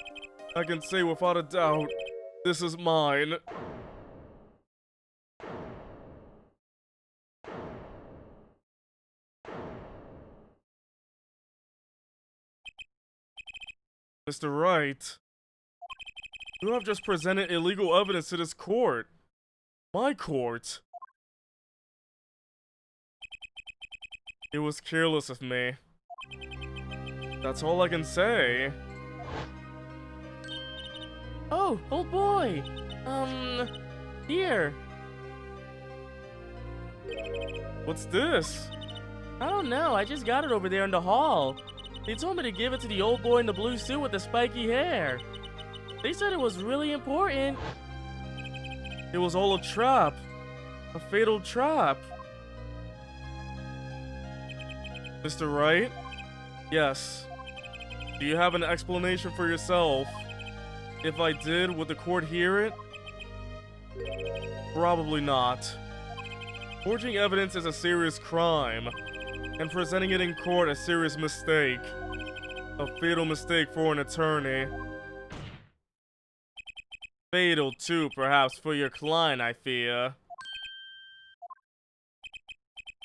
I can say without a doubt, this is mine. Mr. Wright, you have just presented illegal evidence to this court. My court. It was careless of me. That's all I can say. Oh, old boy. Here. What's this? I don't know. I just got it over there in the hall. They told me to give it to the old boy in the blue suit with the spiky hair. They said it was really important. It was all a trap. A fatal trap. Mr. Wright? Yes. Do you have an explanation for yourself? If I did, would the court hear it? Probably not. Forging evidence is a serious crime, and presenting it in court a serious mistake. A fatal mistake for an attorney. Fatal, too, perhaps, for your client, I fear.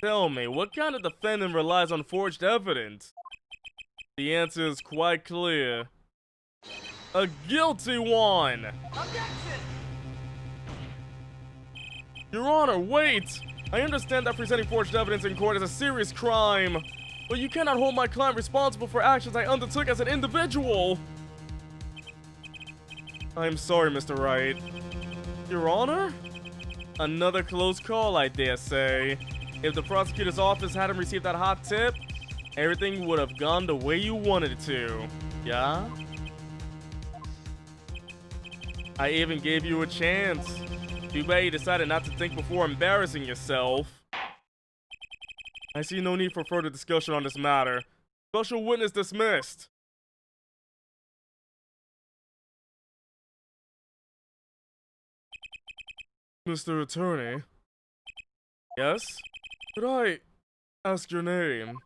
Tell me, what kind of defendant relies on forged evidence? The answer is quite clear. A guilty one! Objection! Your Honor, wait! I understand that presenting forged evidence in court is a serious crime, but you cannot hold my client responsible for actions I undertook as an individual! I'm sorry, Mr. Wright. Your Honor? Another close call, I dare say. If the prosecutor's office hadn't received that hot tip, everything would have gone the way you wanted it to. Yeah? I even gave you a chance. Too bad you decided not to think before embarrassing yourself. I see no need for further discussion on this matter. Special witness dismissed. Mr. Attorney? Yes? Could I ask your name?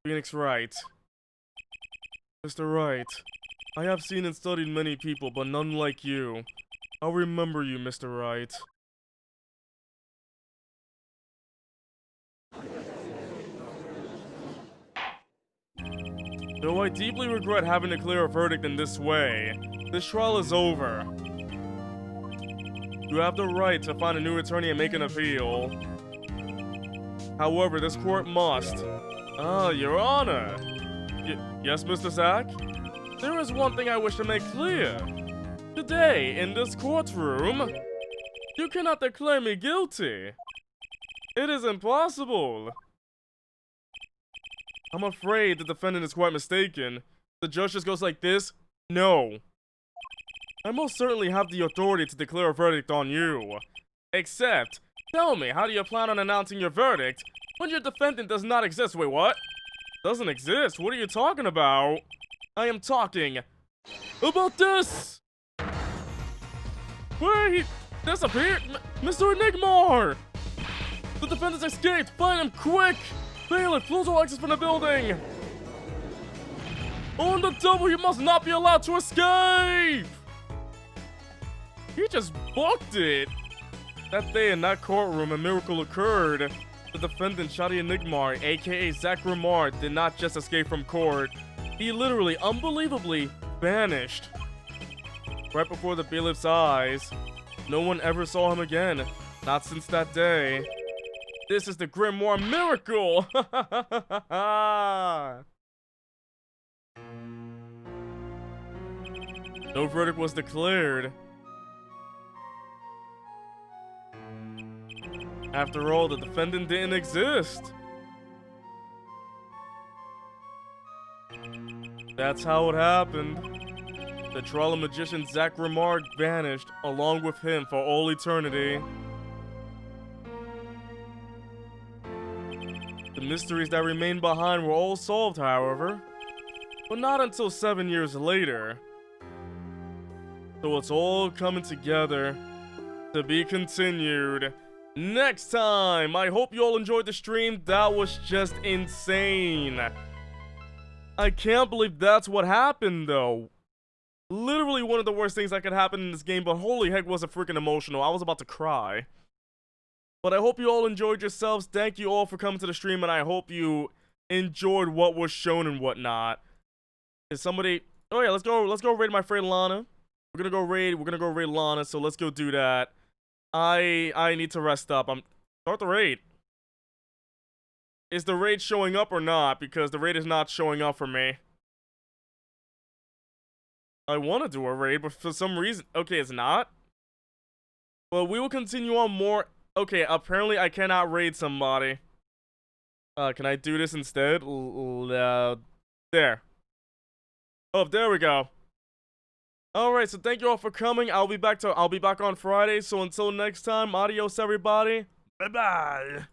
Phoenix Wright. Mr. Wright, I have seen and studied many people, but none like you. I'll remember you, Mr. Wright. Though I deeply regret having to clear a verdict in this way, this trial is over. You have the right to find a new attorney and make an appeal. However, this court must... Your Honor! Yes, Mr. Zack? There is one thing I wish to make clear. Today, in this courtroom, you cannot declare me guilty. It is impossible. I'm afraid the defendant is quite mistaken. The judge just goes like this? No. I most certainly have the authority to declare a verdict on you. Except, tell me, how do you plan on announcing your verdict when your defendant does not exist? Wait, what? Doesn't exist? What are you talking about? I am talking about this! Wait, he disappeared? Mr. Enigmar! The defendant's escaped! Find him quick! Bailiff, close all exits from the building! On the double, you must not be allowed to escape! He just booked it! That day in that courtroom, a miracle occurred. The defendant, Shadi Enigmar, aka Zack Remar, did not just escape from court. He literally, unbelievably, vanished. Right before the bailiff's eyes. No one ever saw him again. Not since that day. This is the Grimoire miracle! No verdict was declared. After all, the defendant didn't exist. That's how it happened. The Trolla magician Zack Remar vanished, along with him for all eternity. The mysteries that remained behind were all solved, however, but not until 7 years later. So it's all coming together. To be continued next time. I hope you all enjoyed the stream. That was just insane. I can't believe that's what happened, though. Literally one of the worst things that could happen in this game, but holy heck, was it freaking emotional. I was about to cry. But I hope you all enjoyed yourselves. Thank you all for coming to the stream, and I hope you enjoyed what was shown and whatnot. Is somebody... Oh yeah, let's go raid my friend Lana. We're gonna go raid Lana, so let's go do that. I need to rest up. Start the raid. Is the raid showing up or not? Because the raid is not showing up for me. I want to do a raid, but for some reason... Okay, it's not. Well, we will continue on more... Okay, apparently I cannot raid somebody. Can I do this instead? There. Oh, there we go. Alright, so thank you all for coming. I'll be back on Friday, so until next time, adios everybody. Bye-bye.